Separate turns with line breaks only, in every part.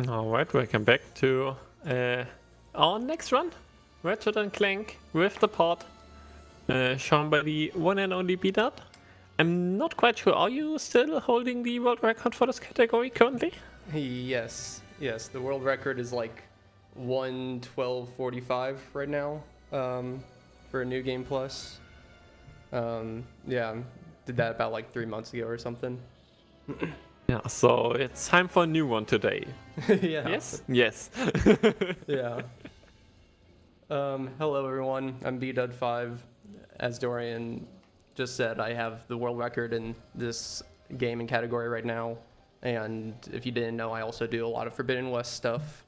Alright, welcome back to our next run, Ratchet and Clank with the pod, shown by the one and only Beat-Up. I'm not quite sure, are you still holding the world record for this category currently?
Yes, the world record is like 1:12:45 right now for a new game plus. Yeah, did that about like 3 months ago or something.
Yeah, so it's time for a new one today.
Yeah.
Yes? Yes.
Yeah. Hello everyone, I'm BDud5. As Dorian just said, I have the world record in this gaming category right now. And if you didn't know, I also do a lot of Forbidden West stuff.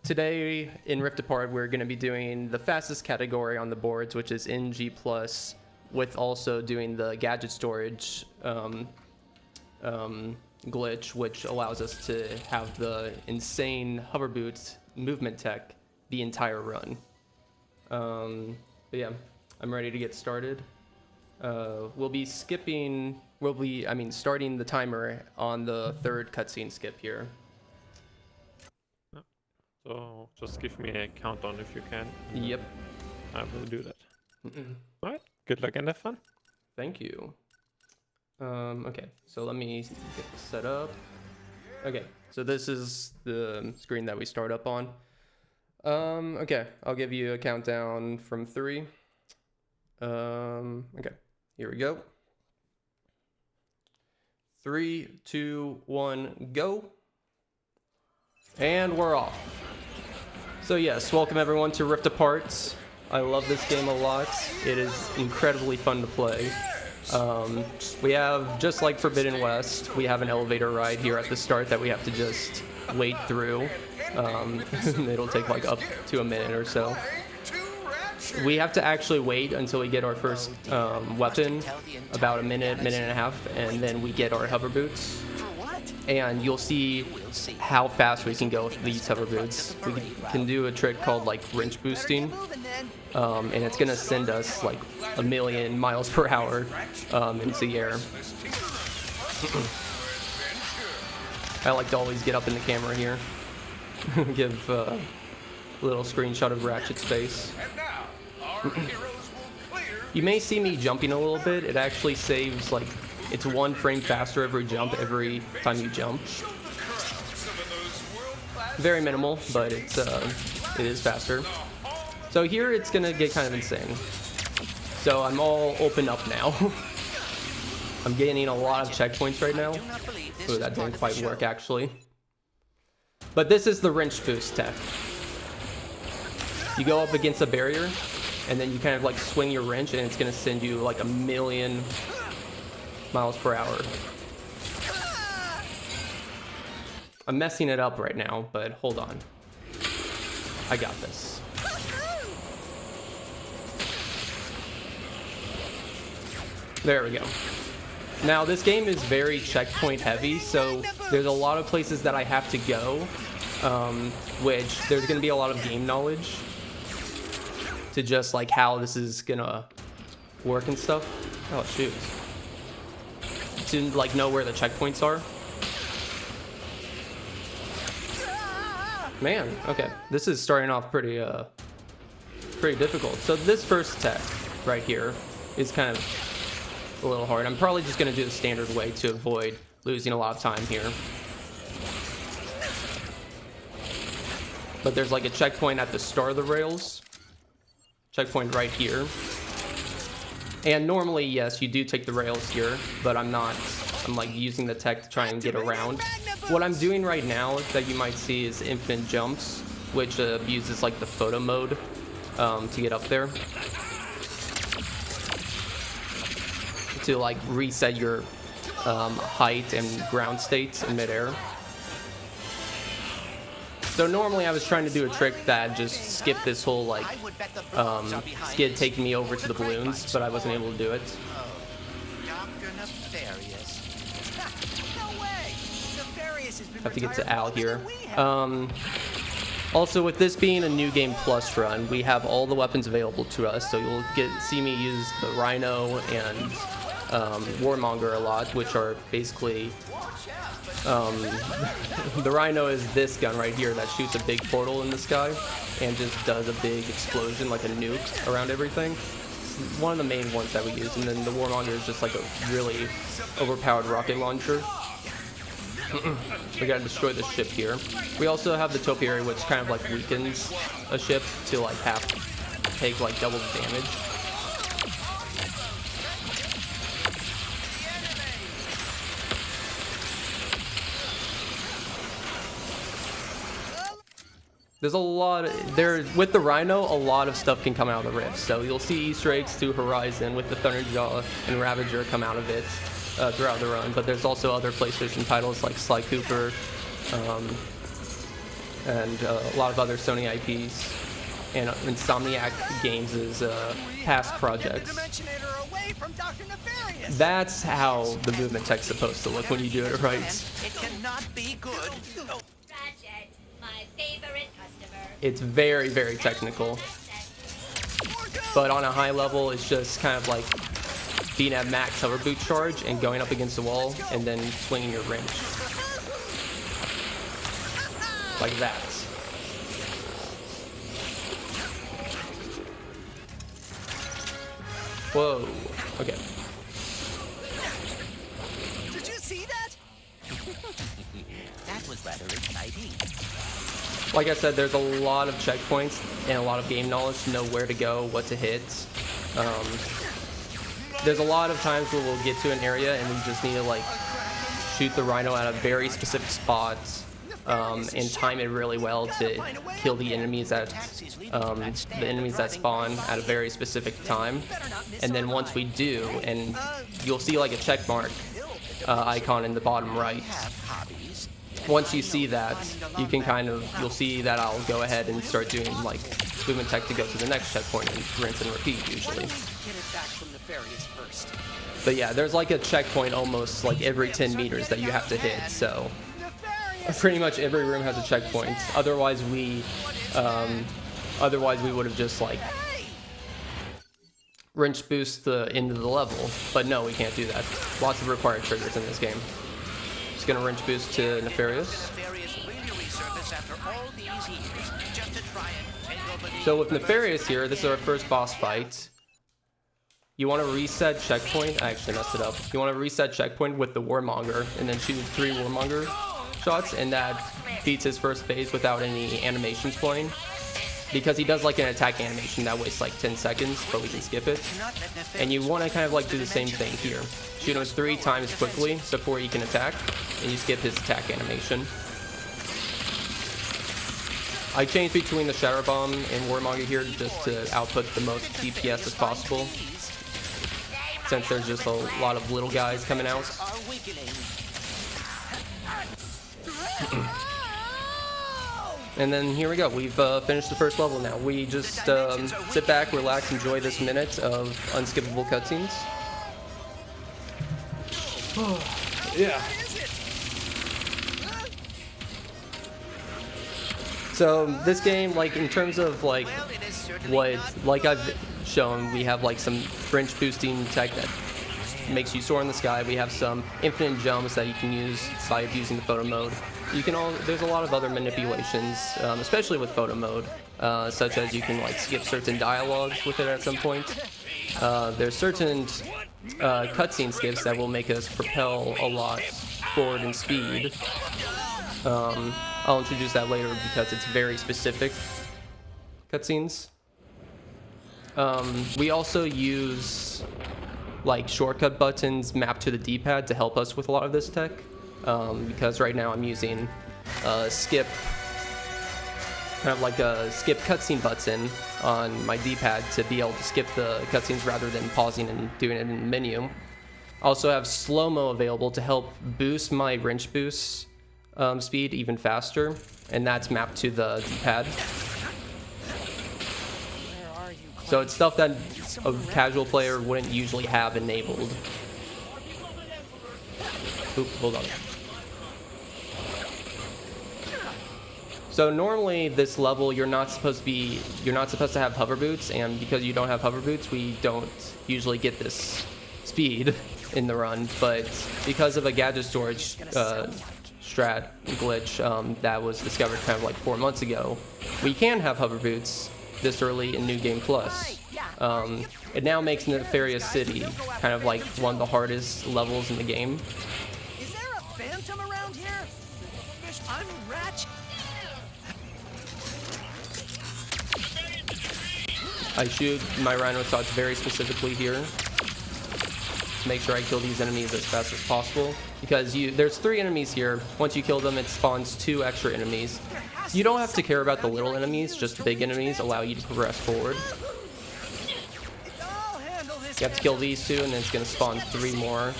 Today in Rift Apart, we're going to be doing the fastest category on the boards, which is NG+, with also doing the gadget storage glitch, which allows us to have the insane hover boots movement tech the entire run. But yeah, I'm ready to get started. We'll be starting the timer on the third cutscene skip here.
So just give me a countdown if you can.
Yep.
I will do that. Alright, good luck and have fun.
Thank you. Okay, so let me get this set up. Okay, so this is the screen that we start up on. Okay, I'll give you a countdown from 3. Okay, here we go. 3, 2, 1, go. And we're off. So yes, welcome everyone to Rift Apart. I love this game a lot. It is incredibly fun to play. We have, just like Forbidden West, we have an elevator ride here at the start that we have to just wait through. It'll take like up to a minute or so. We have to actually wait until we get our first weapon, about a minute and a half, and then we get our hover boots. And you'll see how fast we can go with these hover boots. We can do a trick called like wrench boosting, and it's gonna send us like 1,000,000 miles per hour into the air. I like to always get up in the camera here, give a little screenshot of Ratchet's face. You may see me jumping a little bit. It actually saves like, it's 1 frame faster every jump every time you jump. Very minimal, but it is faster. So here it's gonna get kind of insane. So I'm all open up now. I'm gaining a lot of checkpoints right now. Oh, that didn't quite work actually. But this is the wrench boost tech. You go up against a barrier, and then you kind of like swing your wrench, and it's gonna send you like 1,000,000 miles per hour. I'm messing it up right now, but hold on. I got this. There we go. Now this game is very checkpoint heavy, so there's a lot of places that I have to go, which there's gonna be a lot of game knowledge to just like how this is gonna work and stuff. Oh shoot. To like know where the checkpoints are. Man, okay. This is starting off pretty difficult. So this first tech right here is kind of a little hard. I'm probably just gonna do the standard way to avoid losing a lot of time here. But there's like a checkpoint at the start of the rails. Checkpoint right here. And normally, yes, you do take the rails here, but I'm not. I'm like using the tech to try and get around. What I'm doing right now that you might see is infinite jumps, which uses like the photo mode to get up there. To like reset your height and ground states in midair. So normally I was trying to do a trick that just skipped this whole like skid taking me over to the balloons, but I wasn't able to do it. Have to get to Al here. Also, with this being a new game plus run, we have all the weapons available to us, so you'll see me use the Rhino and Warmonger a lot, which are basically The Rhino is this gun right here that shoots a big portal in the sky and just does a big explosion like a nuke around everything. It's one of the main ones that we use, and then the Warmonger is just like a really overpowered rocket launcher. We gotta destroy this ship here. We also have the Topiary, which kind of like weakens a ship to like take like double the damage. There's a lot with the Rhino, a lot of stuff can come out of the rift. So you'll see Easter eggs to Horizon with the Thunderjaw and Ravager come out of it throughout the run. But there's also other PlayStation titles like Sly Cooper and a lot of other Sony IPs and Insomniac Games' past projects. That's how the movement tech's supposed to look when you do it right.
It cannot be good.
Ratchet, my favorite customer.
It's very, very technical. But on a high level, it's just kind of like being at max hover boot charge and going up against the wall and then swinging your wrench. Like that. Whoa. Okay.
Did you see that? That was rather exciting.
Like I said, there's a lot of checkpoints and a lot of game knowledge to know where to go, what to hit. There's a lot of times where we'll get to an area and we just need to like shoot the Rhino at a very specific spot and time it really well to kill the enemies that spawn at a very specific time. And then once we do, and you'll see like a check mark icon in the bottom right. Once you see that, you can you'll see that I'll go ahead and start doing like movement tech to go to the next checkpoint and rinse and repeat usually. But yeah, there's like a checkpoint almost like every 10 meters that you have to hit, so pretty much every room has a checkpoint. Otherwise we would have just like wrench boost the end of the level, but no, we can't do that. Lots of required triggers in this game. Just gonna wrench boost to Nefarious. So with Nefarious here, this is our first boss fight. You want to reset checkpoint. I actually messed it up. You want to reset checkpoint with the Warmonger and then shoot 3 Warmonger shots, and that beats his first phase without any animations playing. Because he does like an attack animation that wastes like 10 seconds, but we can skip it. And you want to kind of like do the same thing here. Shoot him 3 times quickly before he can attack, and you skip his attack animation. I changed between the Shatter Bomb and Warmonger here just to output the most DPS as possible, since there's just a lot of little guys coming out. And then here we go. We've finished the first level now. We just sit back, relax, enjoy this minute of unskippable cutscenes. Yeah. So this game, like in terms of like like I've shown, we have like some wrench boosting tech that makes you soar in the sky. We have some infinite jumps that you can use by using the photo mode. There's a lot of other manipulations, especially with photo mode, such as you can like skip certain dialogues with it at some point. There's certain cutscene skips that will make us propel a lot forward in speed. I'll introduce that later because it's very specific cutscenes. We also use like shortcut buttons mapped to the D-pad to help us with a lot of this tech. Because right now I'm using skip, kind of like a skip cutscene button on my D-pad to be able to skip the cutscenes rather than pausing and doing it in the menu. I also have slow-mo available to help boost my wrench boost speed even faster, and that's mapped to the D-pad. So it's stuff that a casual player wouldn't usually have enabled. Oop, hold on. So normally this level you're not supposed to have hover boots, and because you don't have hover boots, we don't usually get this speed in the run. But because of a gadget storage strat glitch that was discovered kind of like 4 months ago. We can have hover boots this early in New Game Plus. It now makes Nefarious City kind of like one of the hardest levels in the game.
Is there a phantom around here? I'm Ratchet.
I shoot my rhino shots very specifically here. Make sure I kill these enemies as fast as possible, because there's 3 enemies here. Once you kill them, it spawns 2 extra enemies. You don't have to care about the little enemies, just the big enemies allow you to progress forward.
I'll handle this.
You have to kill these 2, and then it's going to spawn 3 more,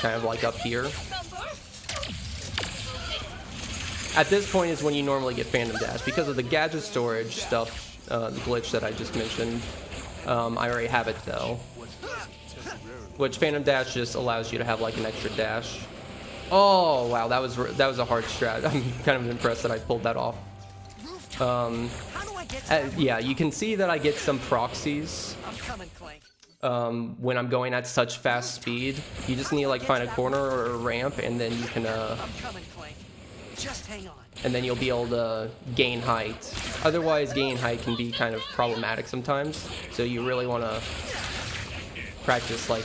kind of like up here. At this point is when you normally get Phantom Dash. Because of the gadget storage stuff, the glitch that I just mentioned, I already have it though. Which Phantom Dash just allows you to have like an extra dash. Oh wow, that was a hard strat. I'm kind of impressed that I pulled that off.
How do I get
Yeah, you can see that I get some proxies
I'm coming, Clank.
when I'm going at such fast speed. You just need to like find a corner or a ramp, and then you can
I'm coming, Clank. Just hang on.
and then you'll be able to gain height. Otherwise, gaining height can be kind of problematic sometimes. So you really want to practice like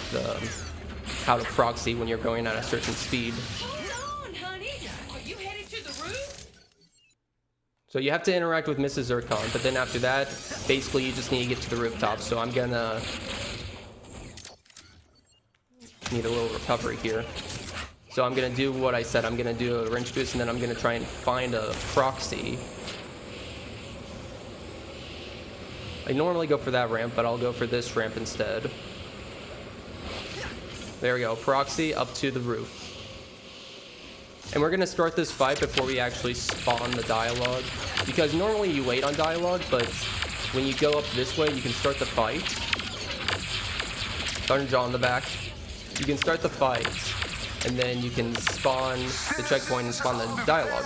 how to proxy when you're going at a certain speed.
Hold on, honey. Are you headed to the roof?
So you have to interact with Mrs. Zircon, but then after that, basically you just need to get to the rooftop. So I'm gonna need a little recovery here. So I'm gonna do what I said. I'm gonna do a wrench boost, and then I'm gonna try and find a proxy. I normally go for that ramp, but I'll go for this ramp instead. There we go, proxy up to the roof. And we're gonna start this fight before we actually spawn the dialogue, because normally you wait on dialogue, but when you go up this way, you can start the fight. Thunder in the back. You can start the fight, and then you can spawn the checkpoint and spawn the dialogue.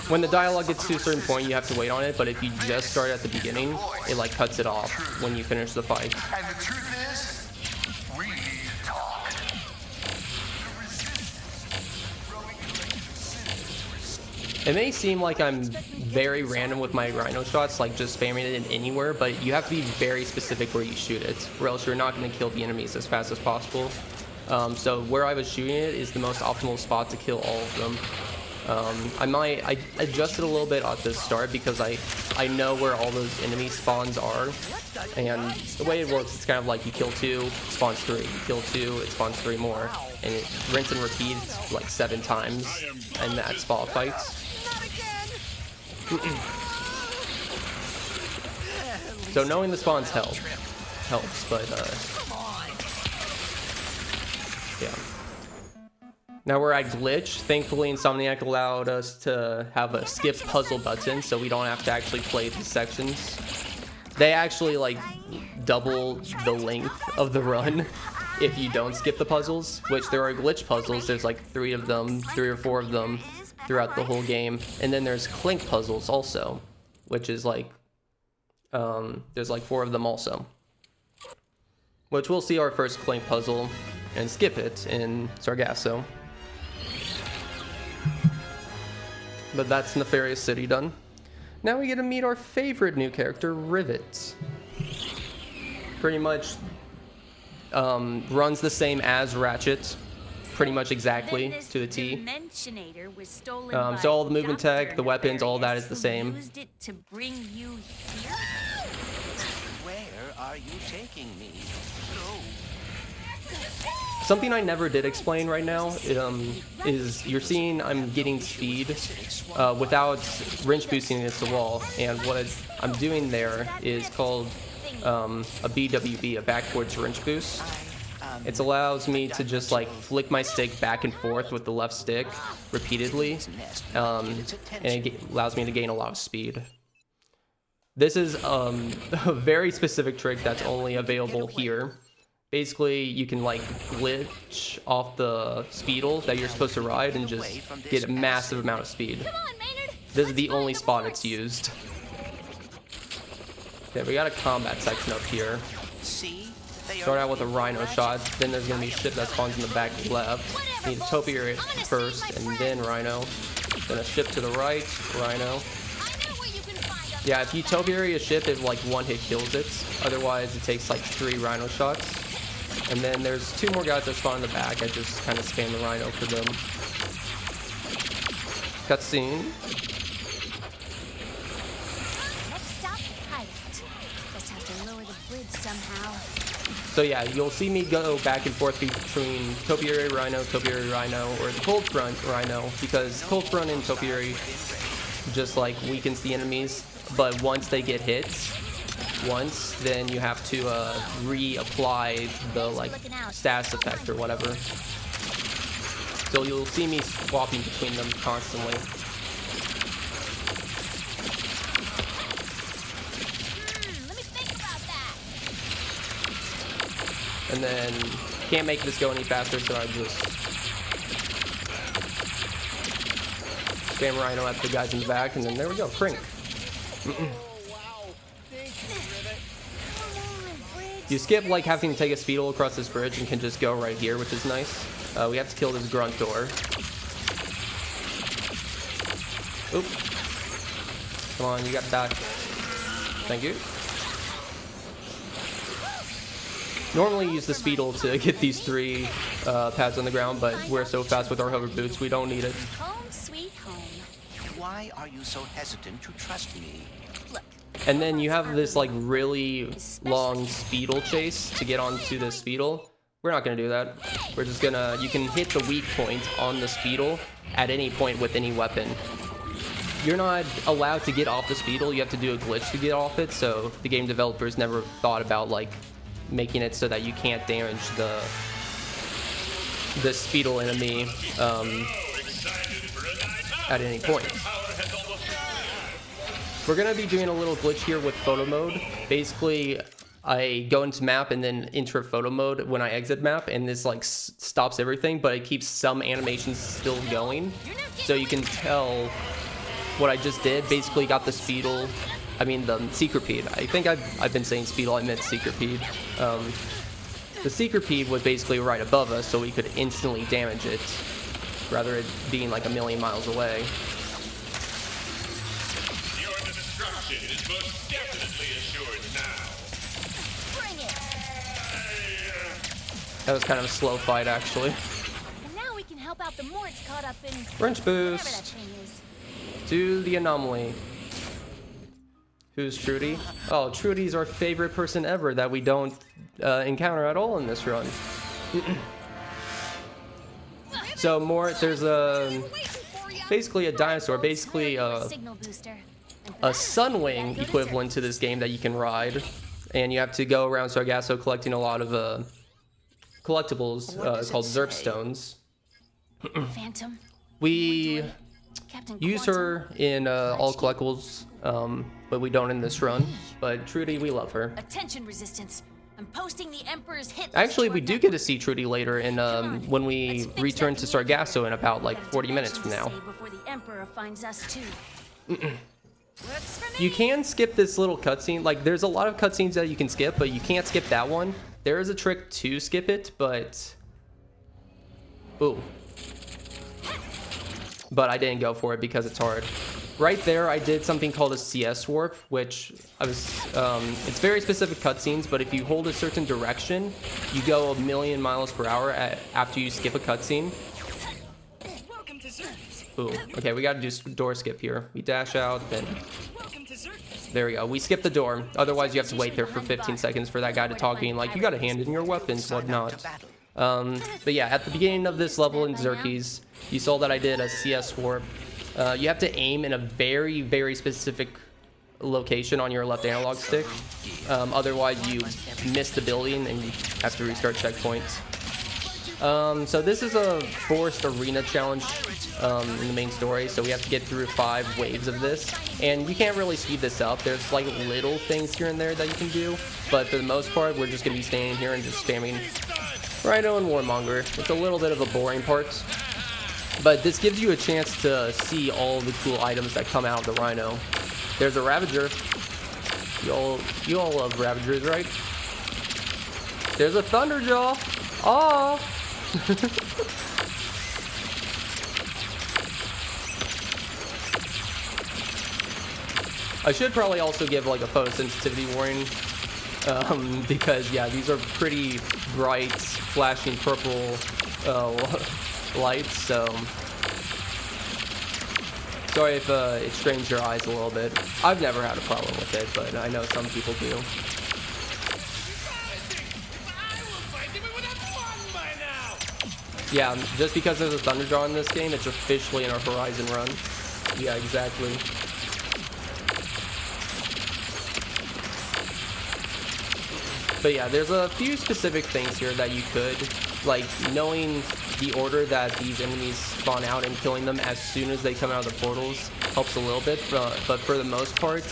When the dialogue gets to a certain point, you have to wait on it, but if you just start at the beginning, it like cuts it off when you finish the fight.
And the truth is, we need to talk.
It may seem like I'm very random with my rhino shots, like just spamming it in anywhere, but you have to be very specific where you shoot it, or else you're not going to kill the enemies as fast as possible. So where I was shooting it is the most optimal spot to kill all of them. I adjusted a little bit at the start because I know where all those enemy spawns are, and the way it works, it's kind of like you kill 2, spawns 3, you kill 2, it spawns 3 more, and it rinse and repeat like 7 times in that spot fight. So knowing the spawns helps, but yeah. Now we're at glitch. Thankfully, Insomniac allowed us to have a skip puzzle button, so we don't have to actually play these sections. They actually like double the length of the run if you don't skip the puzzles, which there are glitch puzzles. There's like 3 of them, 3 or 4 of them throughout the whole game. And then there's Clank puzzles also, which is like, there's like 4 of them also. Which we'll see our first Clank puzzle and skip it in Sargasso. But that's Nefarious City done. Now we get to meet our favorite new character, Rivet. Pretty much runs the same as Ratchet, pretty much exactly to the T. So all the movement tech, the weapons, all that is the same.
Used it to bring you here?
Where are you taking me?
Something I never did explain right now is you're seeing I'm getting speed without wrench boosting against the wall, and what I'm doing there is called a BWB, a backwards wrench boost. It allows me to just like flick my stick back and forth with the left stick repeatedly, and it allows me to gain a lot of speed. This is a very specific trick that's only available here. Basically, you can like glitch off the speedle that you're supposed to ride and just get a massive amount of speed. This is the only spot it's used. Okay, we got a combat section up here.
See?
Start out with a Rhino shot, then there's going to be shit that spawns in the back left. Need a Topiary first, and then Rhino. Then a ship to the right, Rhino. Yeah, if you Topiary a ship, it like one hit kills it. Otherwise, it takes like 3 Rhino shots. And then there's 2 more guys that spawn in the back. I just kind of spam the Rhino for them. Cutscene.
Next stop, pilot. Just have to lower the bridge somehow.
So yeah, you'll see me go back and forth between Topiary Rhino, or the Cold Front Rhino, because Cold Front and Topiary just like weakens the enemies, but once they get hit, then you have to reapply the like status effect or whatever. So you'll see me swapping between them constantly.
Let me think about that.
And then can't make this go any faster, so I just spam Rhino at the guys in the back, and then there we go, Crink. You skip like having to take a speedle across this bridge and can just go right here, which is nice. We have to kill this grunt door. Oop. Come on, you got that. Thank you. Normally use the speedle to get these 3 pads on the ground, but we're so fast with our hover boots, we don't need it.
Home sweet home.
Why are you so hesitant to trust me?
Look.
And then you have this like really long speedle chase to get onto the speedle. We're not gonna do that. We're just gonna, you can hit the weak point on the speedle at any point with any weapon. You're not allowed to get off the speedle, you have to do a glitch to get off it, so the game developers never thought about like making it so that you can't damage the speedle enemy at any point. We're gonna be doing a little glitch here with photo mode. Basically, I go into map and then enter photo mode when I exit map, and this like stops everything, but it keeps some animations still going. So you can tell what I just did. Basically got the speedle, I mean the Secret-Pede. I think I've been saying speedle, I meant Secret-Pede. The Secret-Pede was basically right above us, so we could instantly damage it, rather it being like a million miles away.
Is most definitely assured now.
Bring it.
That was kind of a slow fight, actually.
And now we can help out the Morts caught up in
Wrench
whatever that
boost
thing is.
to the anomaly. Who's Trudy? Oh, Trudy's our favorite person ever that we don't encounter at all in this run. So there's basically a dinosaur, basically
Signal booster.
a Sunwing equivalent to this game that you can ride, and you have to go around Sargasso collecting a lot of collectibles called Zerp stones.
Phantom.
We
Captain
use
Quantum.
her in all collectibles, but we don't in this run. But Trudy, we love her.
Attention resistance. I'm posting the Emperor's hit.
Actually, we do get to see Trudy later in when we return to Sargasso in about like 40 minutes from now.
Before the Emperor finds us too.
You can skip this little cutscene. Like, there's a lot of cutscenes that you can skip, but you can't skip that one. There is a trick to skip it, but... Ooh. But I didn't go for it because it's hard. Right there, I did something called a CS warp, which I was... it's very specific cutscenes, but if you hold a certain direction, you go 1,000,000 miles per hour after you skip a cutscene.
Welcome to Zerk.
Ooh, okay, we gotta do door skip here. We dash out, then...
Welcome to Zerk.
There we go. We skip the door. Otherwise, you have to wait there for 15 seconds for that guy to talk, being like, you gotta hand in your weapons, whatnot. But yeah, at the beginning of this level in Xerkes, you saw that I did a CS warp. You have to aim in a very, very specific location on your left analog stick. Otherwise, you miss the building and you have to restart checkpoints. So this is a forced arena challenge in the main story, so we have to get through 5 waves of this, and you can't really speed this up. There's like little things here and there that you can do, but for the most part, we're just going to be standing here and just spamming Rhino and Warmonger. It's a little bit of a boring part, but this gives you a chance to see all the cool items that come out of the Rhino. There's a Ravager. You all love Ravagers, right? There's a Thunderjaw. Oh. I should probably also give like a photosensitivity warning, because yeah, these are pretty bright, flashing purple lights. So sorry if it strains your eyes a little bit. I've never had a problem with it, but I know some people do. Yeah, just because there's a Thunderjaw in this game, it's officially in our Horizon run. Yeah, exactly. But yeah, there's a few specific things here that you could, like knowing the order that these enemies spawn out and killing them as soon as they come out of the portals helps a little bit, but for the most part,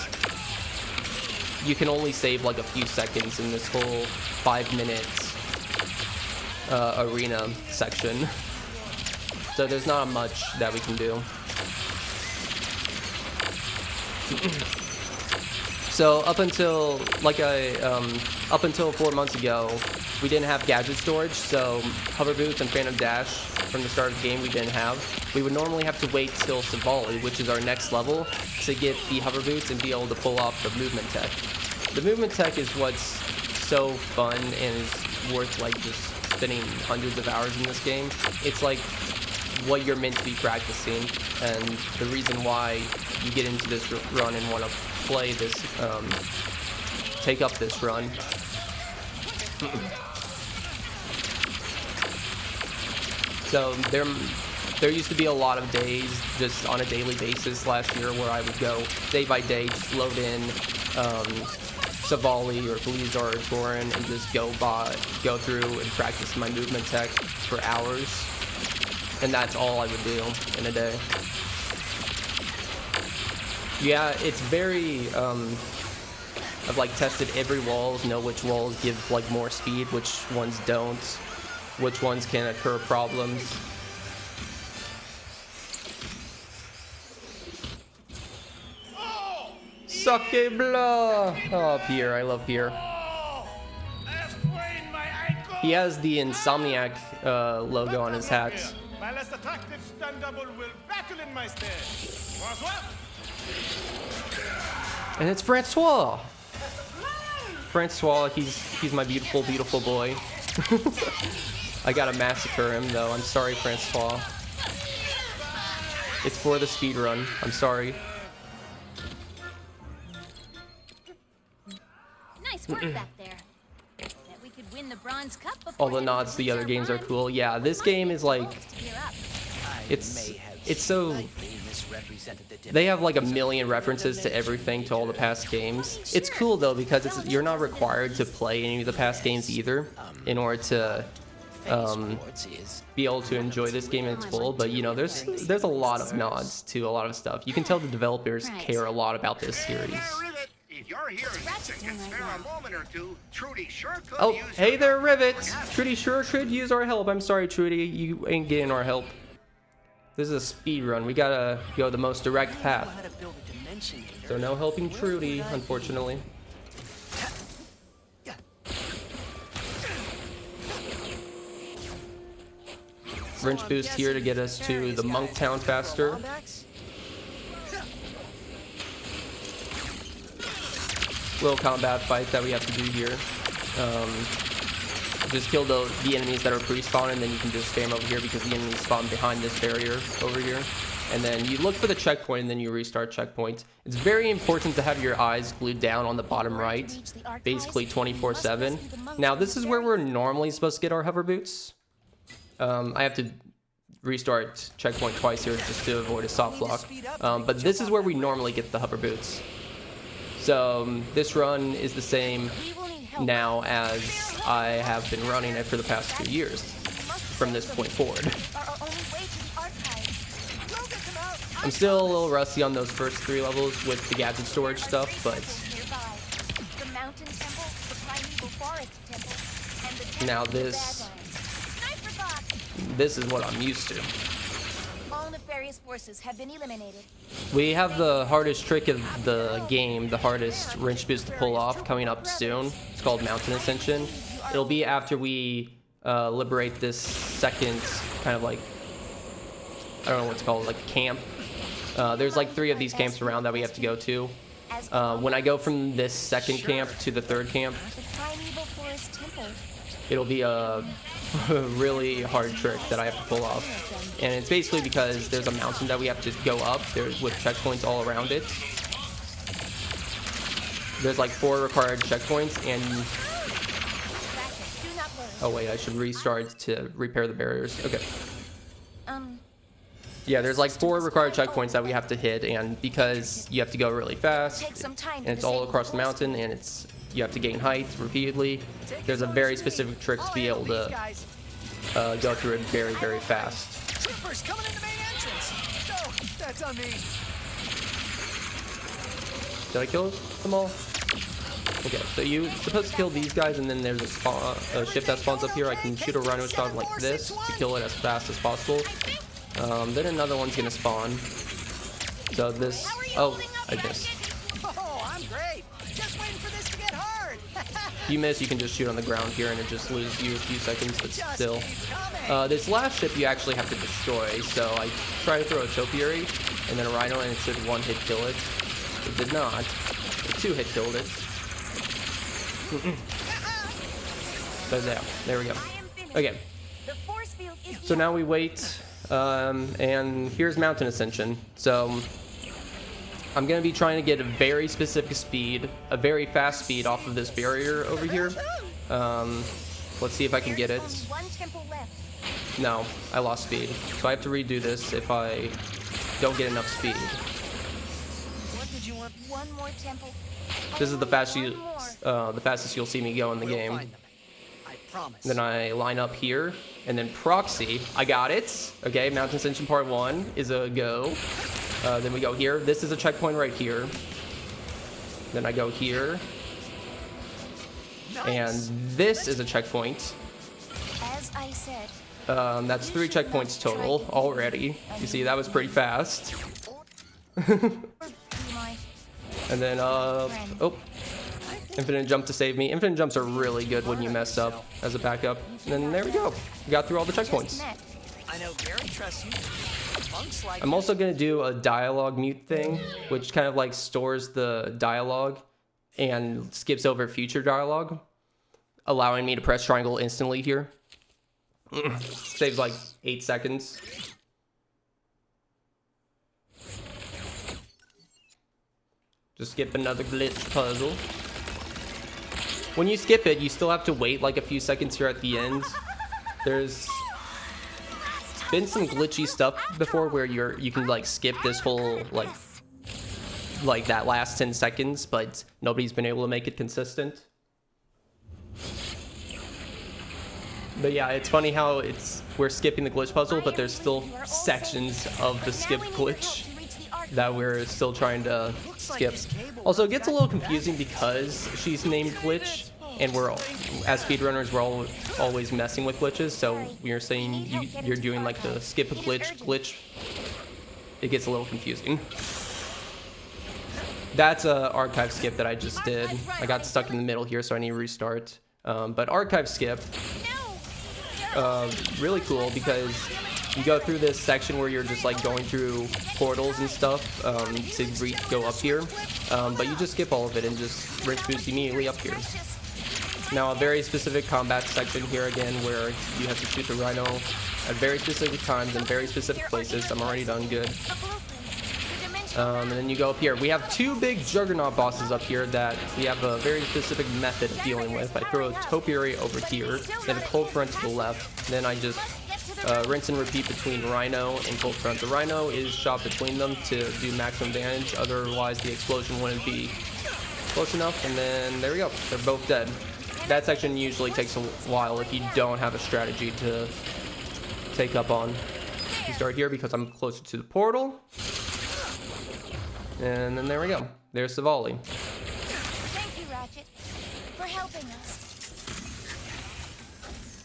you can only save like a few seconds in this whole 5 minutes arena section. So there's not much that we can do. So up until up until 4 months ago, we didn't have gadget storage, so hover boots and phantom dash from the start of the game we didn't have. We would normally have to wait till Savali, which is our next level, to get the hover boots and be able to pull off the movement tech. The movement tech is what's so fun and is worth like just spending hundreds of hours in this game. It's like what you're meant to be practicing, and the reason why you get into this run and want to play this, take up this run. So there used to be a lot of days just on a daily basis last year where I would go day by day, just load in Savali or Blizzard or Torin and just go through and practice my movement tech for hours. And that's all I would do in a day. Yeah, it's very, I've like tested every walls, know which walls give like more speed, which ones don't, which ones can occur problems. Sake blah! Oh, Pierre, I love Pierre. He has the Insomniac logo on his hat.
My less attractive stun double will battle in my stead. Bonsoir.
And it's Francois. Francois, he's my beautiful, beautiful boy. I gotta massacre him though. I'm sorry, Francois. It's for the speed run. I'm sorry.
Nice work back there. Bet we could win the Bronze Cup before
All the nods to the other games are cool. Yeah, this game is like, it's so, they have like a million references to everything, to all the past games. It's cool though because you're not required to play any of the past games either in order to be able to enjoy this game in its full. But you know, there's a lot of nods to a lot of stuff. You can tell the developers care a lot about this series.
If you're here and spare a moment or two, Trudy sure could
Oh,
use
hey
your
there,
help.
Rivet! Trudy sure could use our help. I'm sorry, Trudy, you ain't getting our help. This is a speed run. We gotta go the most direct path. So no helping Trudy, unfortunately. Wrench boost here to get us to the Monk Town faster. Little combat fight that we have to do here. Just kill the enemies that are pre-spawn, and then you can just spam over here because the enemies spawn behind this barrier over here. And then you look for the checkpoint, and then you restart checkpoint. It's very important to have your eyes glued down on the bottom right, basically 24/7. Now, this is where we're normally supposed to get our hover boots. I have to restart checkpoint twice here just to avoid a soft lock. But this is where we normally get the hover boots. So this run is the same now as I have been running it for the past 2 years from this point forward. I'm still a little rusty on those first 3 levels with the gadget storage stuff, but now this is what I'm used to.
All nefarious forces have been eliminated.
We have the hardest trick of the game, the hardest wrench boost to pull off, coming up soon. It's called Mountain Ascension. It'll be after we liberate this second kind of like, I don't know what it's called, like camp. There's like 3 of these camps around that we have to go to. When I go from this second camp to the third camp, it'll be a really hard trick that I have to pull off. And it's basically because there's a mountain that we have to go up. There's with checkpoints all around it. There's like 4 required checkpoints, and oh wait, I should restart to repair the barriers. Okay. Yeah, there's like 4 required checkpoints that we have to hit, and because you have to go really fast, and it's all across the mountain, and you have to gain height repeatedly, there's a very specific trick to be able to go through it very, very fast.
Troopers coming in the main entrance. No, that's on me.
Did I kill them all? Okay, so you're supposed to kill these guys, and then there's a ship that spawns up here. I can shoot a rhino shot like this to kill it as fast as possible. Then another one's gonna spawn. So this, oh, I missed.
Oh, I'm great. Just waiting for this to get hard.
If you miss, you can just shoot on the ground here, and it just loses you a few seconds, but still. This last ship you actually have to destroy, so I try to throw a topiary, and then a rhino, and it should 1-hit kill it. It did not. It 2-hit killed it. So there we go. Okay. So now we wait, and here's mountain ascension. So I'm gonna be trying to get a very specific speed, a very fast speed off of this barrier over here. Let's see if I can get it. No, I lost speed, so I have to redo this if I don't get enough speed.
One more temple.
This is the fastest you'll see me go in the game. Then I line up here, and then proxy. I got it. Okay, Mountain Ascension Part 1 is a go. Then we go here. This is a checkpoint right here. Then I go here. And this is a checkpoint.
As I said.
That's 3 checkpoints total already. You see, that was pretty fast. And then, oh, infinite jump to save me. Infinite jumps are really good when you mess up as a backup. And then there we go. We got through all the checkpoints.
I know Gary trusts you.
I'm also going to do a dialogue mute thing, which kind of like stores the dialogue and skips over future dialogue, allowing me to press triangle instantly here. Saves like 8 seconds. Just skip another glitch puzzle. When you skip it, you still have to wait like a few seconds here at the end. There's been some glitchy stuff before where you can like skip this whole like that last 10 seconds, but nobody's been able to make it consistent. But yeah, it's funny how we're skipping the glitch puzzle, but there's still sections of the skip glitch that we're still trying to skip. Also, it gets a little confusing because she's named Glitch, and as speedrunners, we're always messing with glitches. So when you're saying you're doing like the skip a glitch, it gets a little confusing. That's a archive skip that I just did. I got stuck in the middle here, so I need to restart. But archive skip, really cool because you go through this section where you're just like going through portals and stuff to go up here, but you just skip all of it and just rinse boost immediately up here. Now a very specific combat section here again where you have to shoot the rhino at very specific times and very specific places. I'm already done good. And then you go up here. We have 2 big juggernaut bosses up here that we have a very specific method of dealing with. I throw a topiary over here, then a cold front to the left, then I just rinse and repeat between Rhino and Cold Front. The Rhino is shot between them to do maximum damage, otherwise the explosion wouldn't be close enough, and then there we go. They're both dead. That section usually takes a while if you don't have a strategy to take up on. You start here because I'm closer to the portal. And then there we go. There's the volley.
Thank you, Ratchet, for helping us.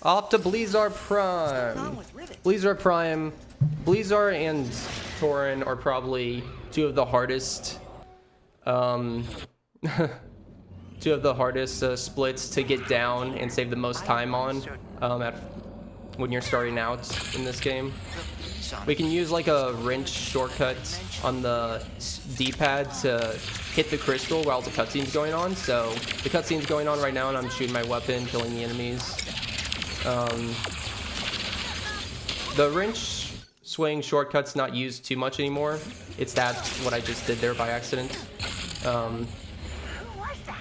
Off to Blizzard Prime. Blizzard Prime. Blizzard and Torin are probably 2 of the hardest two of the hardest splits to get down and save the most time on when you're starting out in this game. We can use like a wrench shortcut on the D-pad to hit the crystal while the cutscene's going on. So the cutscene's going on right now and I'm shooting my weapon, killing the enemies. The wrench swing shortcut's not used too much anymore. It's what I just did there by accident.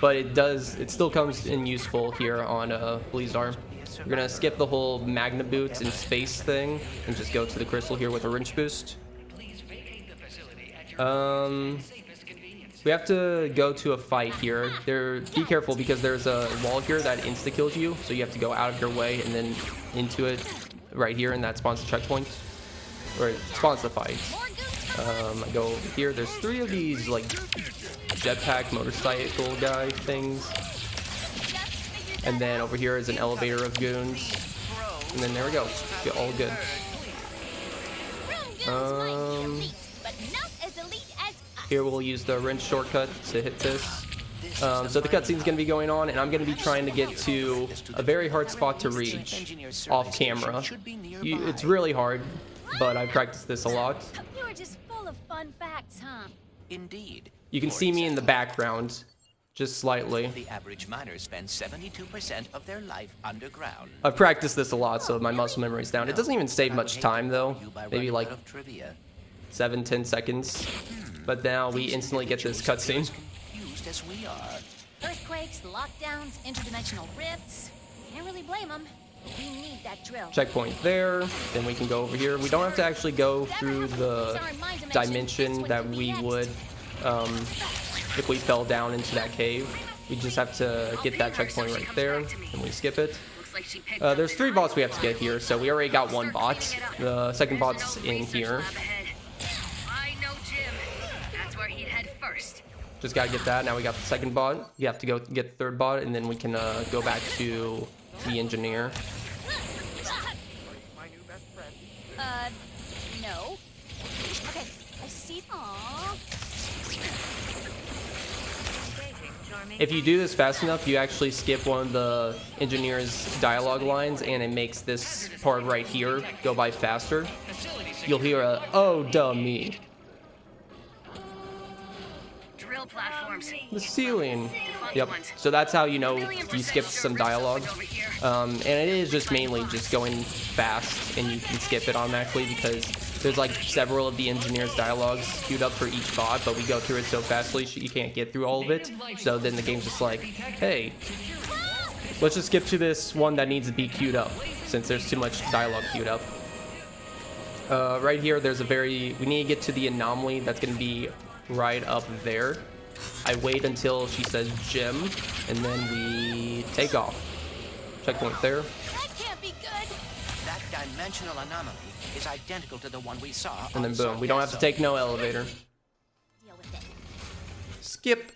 But it still comes in useful here on Blizzard. We're gonna skip the whole Magna Boots and space thing and just go to the crystal here with a wrench boost. We have to go to a fight here. Be careful because there's a wall here that insta-kills you, so you have to go out of your way and then into it right here, and that spawns the checkpoint. Or it spawns the fight. I go over here. There's 3 of these like jetpack motorcycle guy things. And then over here is an elevator of goons. And then there we go. All good. Here we'll use the wrench shortcut to hit this. So the cutscene's going to be going on, and I'm going to be trying to get to a very hard spot to reach off camera. It's really hard, but I've practiced this a lot.
You are just full of fun facts, huh?
Indeed.
You can see me in the background, just slightly.
The average miner spends 72% of their life underground.
I've practiced this a lot, so my muscle memory's down. It doesn't even save much time, though. Maybe like 7-10 seconds. But now we instantly get this cutscene.
As we are.
Earthquakes, lockdowns, interdimensional rifts. Can't really blame them. We need that drill.
Checkpoint there. Then we can go over here. We don't have to actually go through the dimension that we would if we fell down into that cave. We just have to get that checkpoint right there, and we skip it. There's 3 bots we have to get here, so we already got 1 bot. The second bot's in here.
I know Jim. That's where he'd head first.
Just gotta get that. Now we got the second bot. You have to go get the 3rd bot, and then we can go back to the engineer.
No. Okay, I see. Aww.
If you do this fast enough, you actually skip one of the engineer's dialogue lines, and it makes this part right here go by faster. You'll hear a, "Oh, duh, me."
Drill platforms.
The ceiling. Yep. So that's how you know you skipped some dialogue. And it is just mainly just going fast, and you can skip it automatically because there's like several of the engineer's dialogues queued up for each bot, but we go through it so fastly you can't get through all of it. So then the game's just like, hey, let's just skip to this one that needs to be queued up since there's too much dialogue queued up. Right here, we need to get to the anomaly that's going to be right up there. I wait until she says Jim, and then we take off. Checkpoint there.
That can't be good.
That dimensional anomaly is identical to the one we saw.
And then boom, we don't have to take no elevator.
Deal with it.
Skip.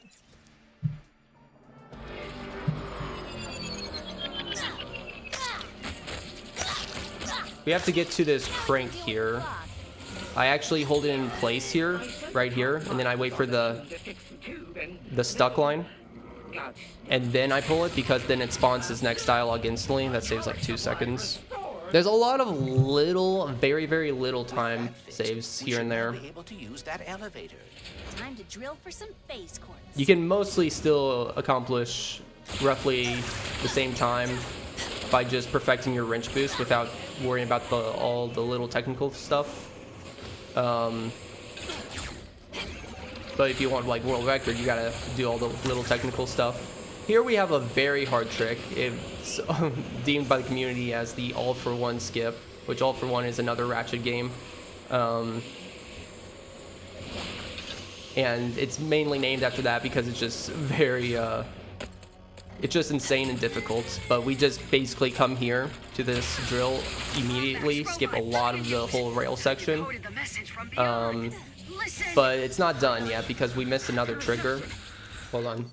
We have to get to this crank here. I actually hold it in place here, right here, and then I wait for the stuck line. And then I pull it because then it spawns his next dialogue instantly. That saves like 2 seconds. There's a lot of little, very, very little time saves here and there.
Time to drill for some base quartz.
You can mostly still accomplish roughly the same time by just perfecting your wrench boost without worrying about all the little technical stuff. But if you want like world record, you gotta do all the little technical stuff. Here we have a very hard trick. It's deemed by the community as the All for One skip, which All for One is another Ratchet game. And it's mainly named after that because it's just very, it's just insane and difficult. But we just basically come here to this drill immediately, skip a lot of the whole rail section. But it's not done yet because we missed another trigger. Hold on.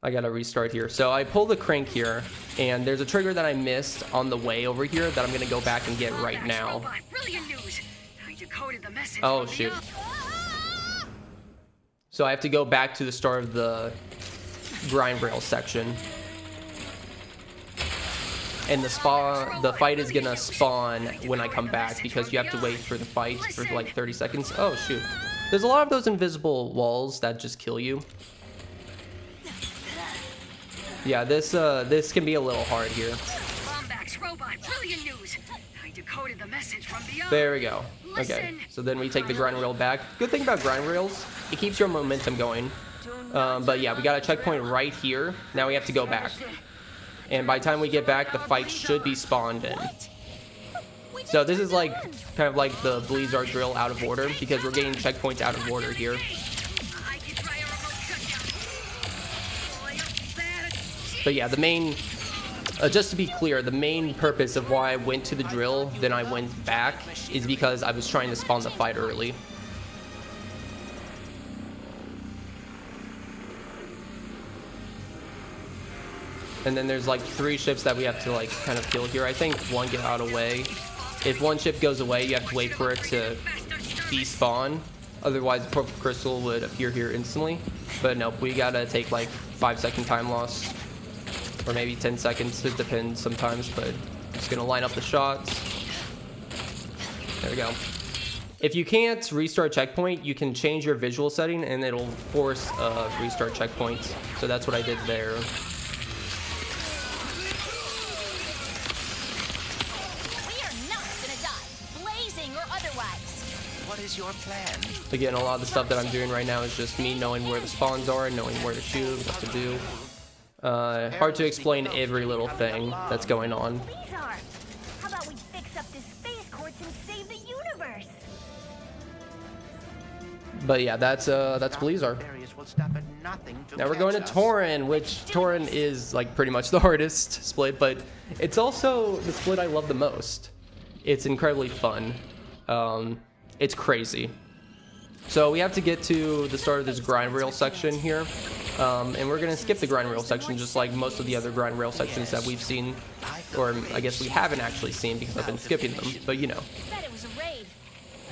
I gotta restart here. So I pull the crank here, and there's a trigger that I missed on the way over here that I'm gonna go back and get right now. Oh, shoot. So I have to go back to the start of the grind rail section. And the fight is gonna spawn when I come back because you have to wait for the fight for like 30 seconds. Oh shoot. There's a lot of those invisible walls that just kill you. Yeah, this can be a little hard here.
Lombax robot, brilliant news. I decoded the message from beyond.
There we go. Okay, so then we take the grind rail back. Good thing about grind rails, it keeps your momentum going. But yeah, we got a checkpoint right here. Now we have to go back. And by the time we get back, the fight should be spawned in. So this is like kind of like the Blizzard drill out of order because we're getting checkpoints out of order here. But yeah, the main, just to be clear, the main purpose of why I went to the drill, then I went back, is because I was trying to spawn the fight early. And then there's like 3 ships that we have to like kind of kill here. I think one get out of the way. If one ship goes away, you have to wait for it to despawn. Otherwise, the purple crystal would appear here instantly. But nope, we gotta take like 5-second time loss. Or maybe 10 seconds, it depends sometimes, but I'm just gonna line up the shots. There we go. If you can't restart checkpoint, you can change your visual setting and it'll force a restart checkpoint. So that's what I did there.
What is your plan?
Again, a lot of the stuff that I'm doing right now is just me knowing where the spawns are and knowing where to shoot, what to do. Hard to explain every little thing that's going on.
How about we fix up this space course and save the universe?
But yeah, that's Blizzard. Now we're going to Torin, which Torin is like pretty much the hardest split, but it's also the split I love the most. It's incredibly fun. It's crazy. So we have to get to the start of this grind rail section here. And we're gonna skip the grind rail section just like most of the other grind rail sections that we've seen, or I guess we haven't actually seen because I've been skipping them, but you know.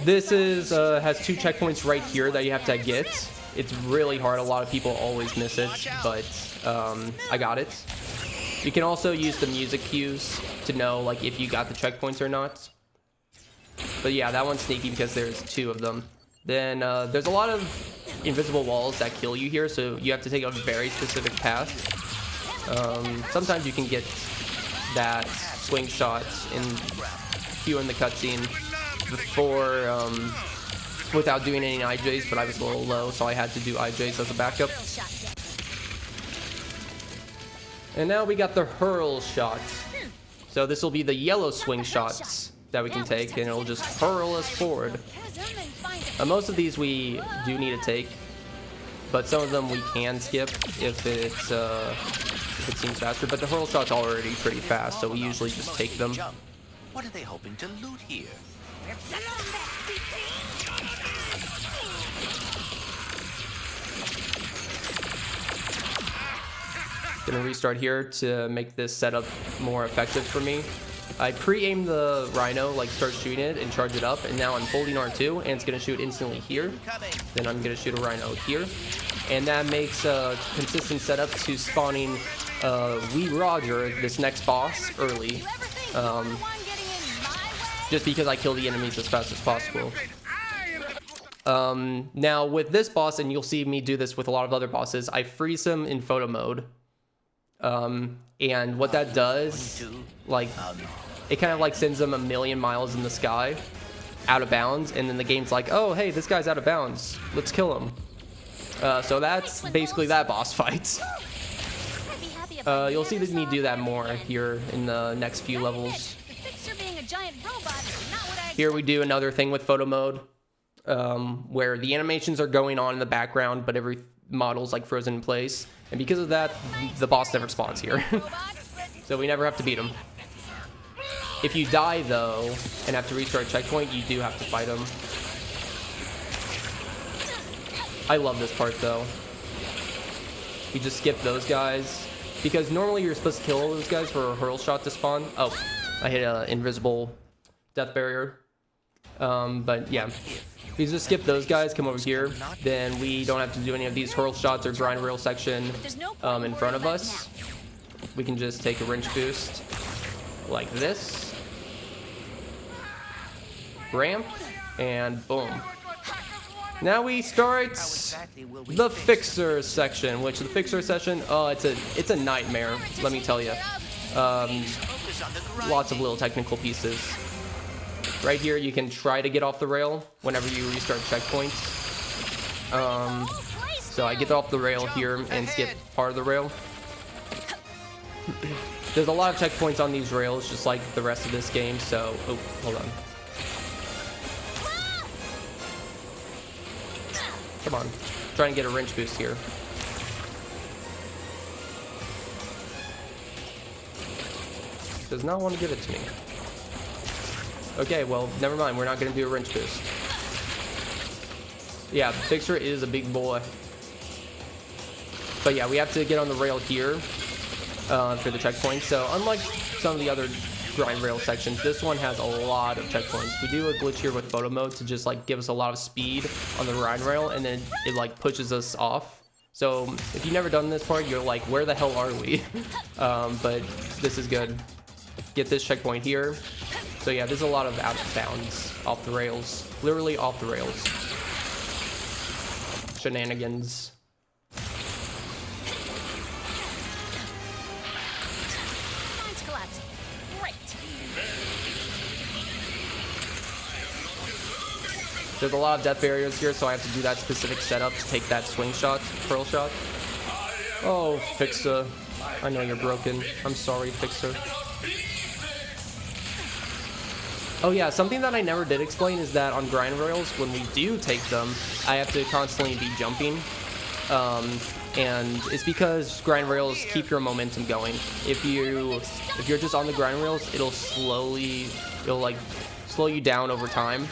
This is has 2 checkpoints right here that you have to get. It's really hard, a lot of people always miss it, but I got it. You can also use the music cues to know like if you got the checkpoints or not. But yeah, that one's sneaky because there's 2 of them. Then there's a lot of invisible walls that kill you here, so you have to take a very specific path. Sometimes you can get that swing shot in cue in the cutscene before without doing any IJs, but I was a little low, so I had to do IJs as a backup. And now we got the hurl shot. So this will be the yellow swing shots that we can take, and it'll just hurl us forward. Most of these we do need to take, but some of them we can skip if it seems faster. But the hurl shot's already pretty fast, so we usually just take them.
What are they hoping to loot here?
Gonna restart here to make this setup more effective for me. I pre-aimed the Rhino, like start shooting it and charge it up, and now I'm holding R2 and it's gonna shoot instantly here. Then I'm gonna shoot a Rhino here. And that makes a consistent setup to spawning Wee Roger, this next boss, early. Just because I kill the enemies as fast as possible. Now with this boss, and you'll see me do this with a lot of other bosses, I freeze him in photo mode. And what that does, like, it kind of like sends them a million miles in the sky, out of bounds, and then the game's like, oh, hey, this guy's out of bounds, let's kill him. So that's basically that boss fight. You'll see me do that more here in the next few levels. Here we do another thing with photo mode, where the animations are going on in the background, but every model's like frozen in place. And because of that, the boss never spawns here. So we never have to beat him. If you die, though, and have to restart checkpoint, you do have to fight him. I love this part, though. You just skip those guys. Because normally you're supposed to kill those guys for a hurl shot to spawn. Oh, I hit an invisible death barrier. But yeah, if you just skip those guys, come over here, then we don't have to do any of these hurl shots or grind rail section in front of us. We can just take a wrench boost like this, ramp, and boom. Now we start the fixer section, which the fixer section, oh, it's a nightmare, let me tell you. Lots of little technical pieces. Right here, you can try to get off the rail whenever you restart checkpoints. So I get off the rail here and skip part of the rail. There's a lot of checkpoints on these rails, just like the rest of this game, so... Oh, hold on. Come on. Try and get a wrench boost here. Does not want to give it to me. Okay, well, never mind. We're not going to do a wrench boost. Yeah, Fixer is a big boy. But yeah, we have to get on the rail here for the checkpoint. So unlike some of the other grind rail sections, this one has a lot of checkpoints. We do a glitch here with photo mode to just like give us a lot of speed on the grind rail, and then it like pushes us off. So if you've never done this part, you're like, where the hell are we? But this is good. Get this checkpoint here. So yeah, there's a lot of out of bounds, off the rails, literally off the rails. Shenanigans.
Mine's collapsing. Great.
There's a lot of death barriers here, so I have to do that specific setup to take that swing shot, pearl shot. Oh, Fixer. I know you're broken. I'm sorry, Fixer. Oh yeah, something that I never did explain is that on grind rails, when we do take them, I have to constantly be jumping. And it's because grind rails keep your momentum going. If you're just on the grind rails, it'll like slow you down over time.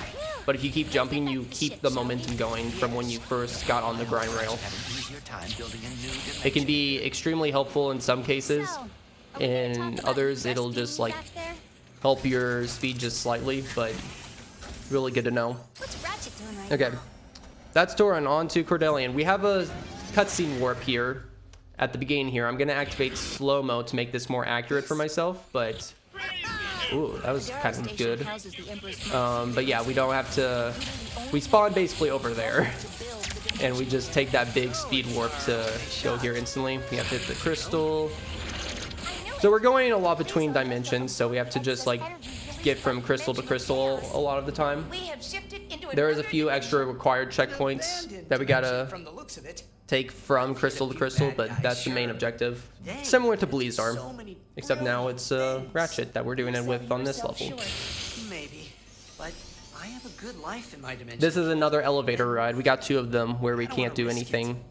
But if you keep jumping, you keep the momentum going from when you first got on the grind rail. It can be extremely helpful in some cases. In others, it'll just like help your speed just slightly, but really good to know.
What's Ratchet doing right
Okay,
now?
that's Torin. On to Cordelian. We have a cutscene warp here at the beginning here. I'm going to activate slow-mo to make this more accurate for myself, but... Ooh, that was kind of good. But yeah, we don't have to... We spawn basically over there, and we just take that big speed warp to go here instantly. We have to hit the crystal. So we're going a lot between dimensions, so we have to just like get from crystal to crystal a lot of the time. There is a few extra required checkpoints that we gotta take from crystal to crystal, but that's the main objective. Similar to Blizzard, except now it's Ratchet that we're doing it with on this level.
Maybe, but I have a good life in my dimension.
This is another elevator ride. We got 2 of them where we can't do anything.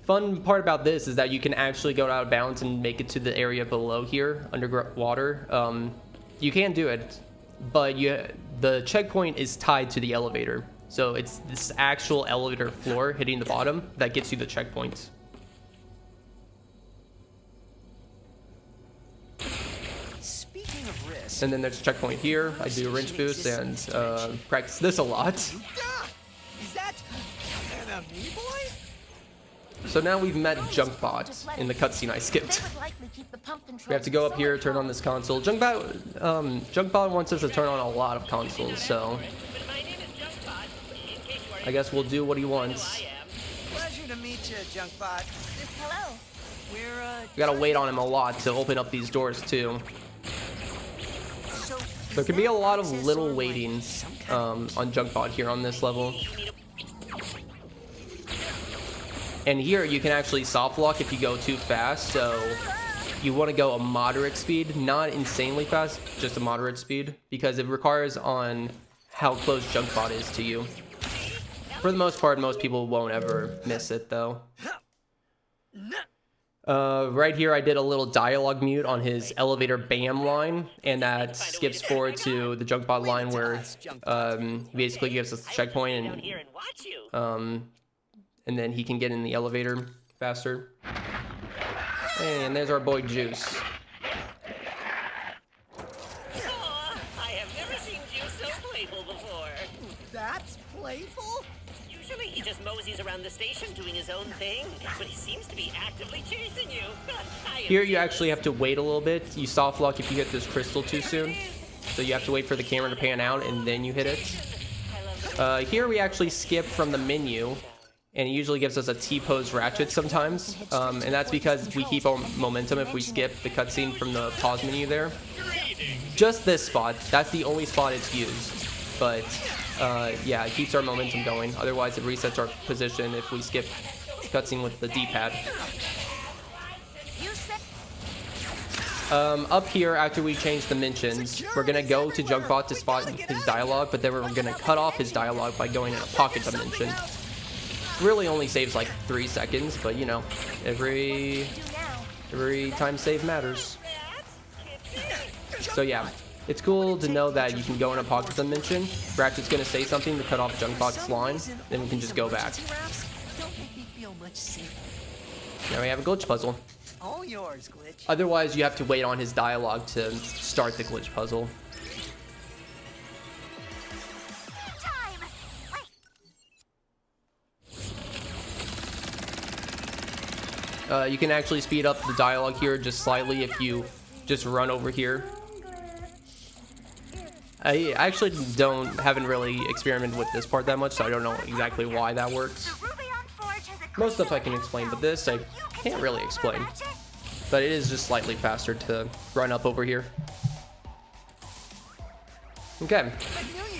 Fun part about this is that you can actually go out of bounds and make it to the area below here, underwater. You can do it, but the checkpoint is tied to the elevator. So it's this actual elevator floor hitting the bottom that gets you the checkpoint.
Speaking of risk,
And then there's a checkpoint here. I do a wrench boost and practice this a lot.
is that an amiiboy?
So now we've met Junkbot in the cutscene I skipped. We have to go up here, turn on this console. Junkbot wants us to turn on a lot of consoles, so I guess we'll do what he wants.
Pleasure to meet you, Junkbot.
Hello.
We're
We gotta wait on him a lot to open up these doors too.
So
There can be a lot of little waiting on Junkbot here on this level. And here you can actually soft lock if you go too fast, so you want to go a moderate speed, not insanely fast, just a moderate speed, because it requires on how close Junkbot is to you. For the most part, most people won't ever miss it though. Right here I did a little dialogue mute on his elevator BAM line, and that skips forward to the Junkbot line where he basically gives us a checkpoint and then he can get in the elevator faster. And there's our boy Juice.
I have never seen
playful?
Usually he just moseys around the station doing his own thing, but he seems to be actively chasing you.
Here you actually have to wait a little bit. You soft lock if you hit this crystal too soon. So you have to wait for the camera to pan out and then you hit it. Here we actually skip from the menu, and it usually gives us a T-pose Ratchet sometimes. And that's because we keep our momentum if we skip the cutscene from the pause menu there. Just this spot. That's the only spot it's used. But yeah, it keeps our momentum going. Otherwise it resets our position if we skip the cutscene with the D-pad. Up here, after we change the mentions, we're gonna go to Junkbot to spot his dialogue, but then we're gonna cut off his dialogue by going in a pocket dimension. Really only saves like 3 seconds, but you know, every time save matters. So yeah, it's cool to know that you can go in a pocket dimension. Ratchet's gonna say something to cut off Junkbot's line, then we can just go back. Now we have a glitch puzzle.
All yours, Glitch.
Otherwise, you have to wait on his dialogue to start the glitch puzzle. You can actually speed up the dialogue here just slightly if you just run over here. I actually haven't really experimented with this part that much, so I don't know exactly why that works. Most stuff I can explain, but this I can't really explain. But it is just slightly faster to run up over here. Okay,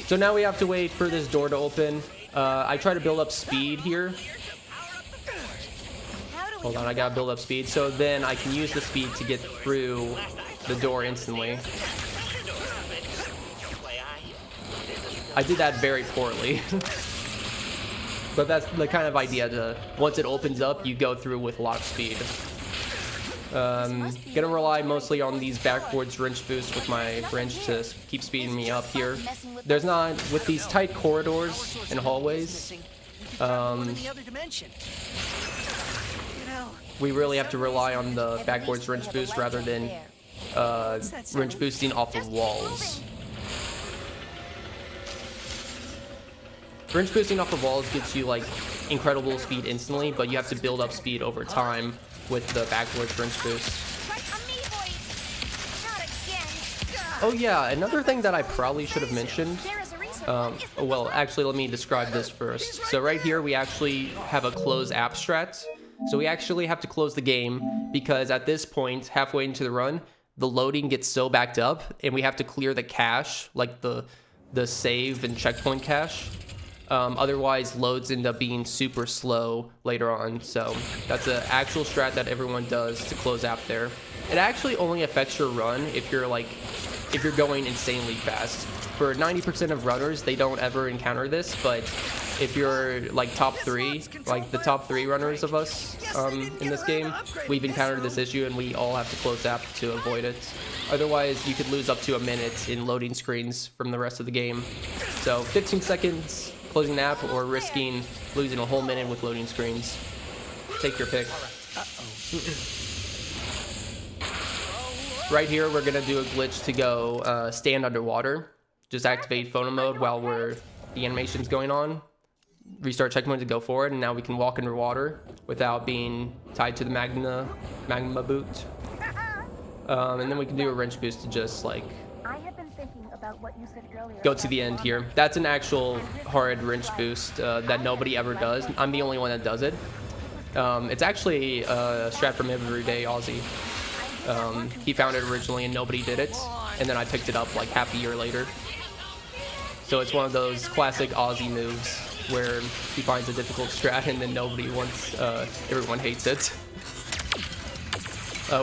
so now we have to wait for this door to open. I try to build up speed here. Hold on, I gotta build up speed, so then I can use the speed to get through the door instantly. I did that very poorly. But that's the kind of idea to, once it opens up, you go through with a lot of speed. Gonna rely mostly on these backwards wrench boosts with my wrench to keep speeding me up here. There's not, with these tight corridors and hallways, we really have to rely on the backwards wrench boost rather than wrench boosting off of walls. Wrench boosting off of walls gives you like incredible speed instantly, but you have to build up speed over time with the backwards wrench boost. Oh yeah, another thing that I probably should have mentioned. Well, actually, let me describe this first. So right here, we actually have a close abstract. So we actually have to close the game because at this point, halfway into the run, the loading gets so backed up, and we have to clear the cache, like the save and checkpoint cache. Otherwise, loads end up being super slow later on. So that's an actual strat that everyone does to close out there. It actually only affects your run if you're going insanely fast. For 90% of runners, they don't ever encounter this, but if you're like top 3, like the top 3 runners of us in this game, we've encountered this issue and we all have to close app to avoid it. Otherwise, you could lose up to a minute in loading screens from the rest of the game. So 15 seconds closing the app or risking losing a whole minute with loading screens. Take your pick. Right here, we're gonna do a glitch to go stand underwater. Just activate photo mode while the animation's going on. Restart checkpoint to go forward, and now we can walk underwater without being tied to the magma boot. And then we can do a wrench boost to just like go to the end here. That's an actual hard wrench boost that nobody ever does. I'm the only one that does it. It's actually a strat from Everyday Aussie. He found it originally and nobody did it, and then I picked it up like half a year later. So it's one of those classic Aussie moves where he finds a difficult strat and then nobody wants, everyone hates it.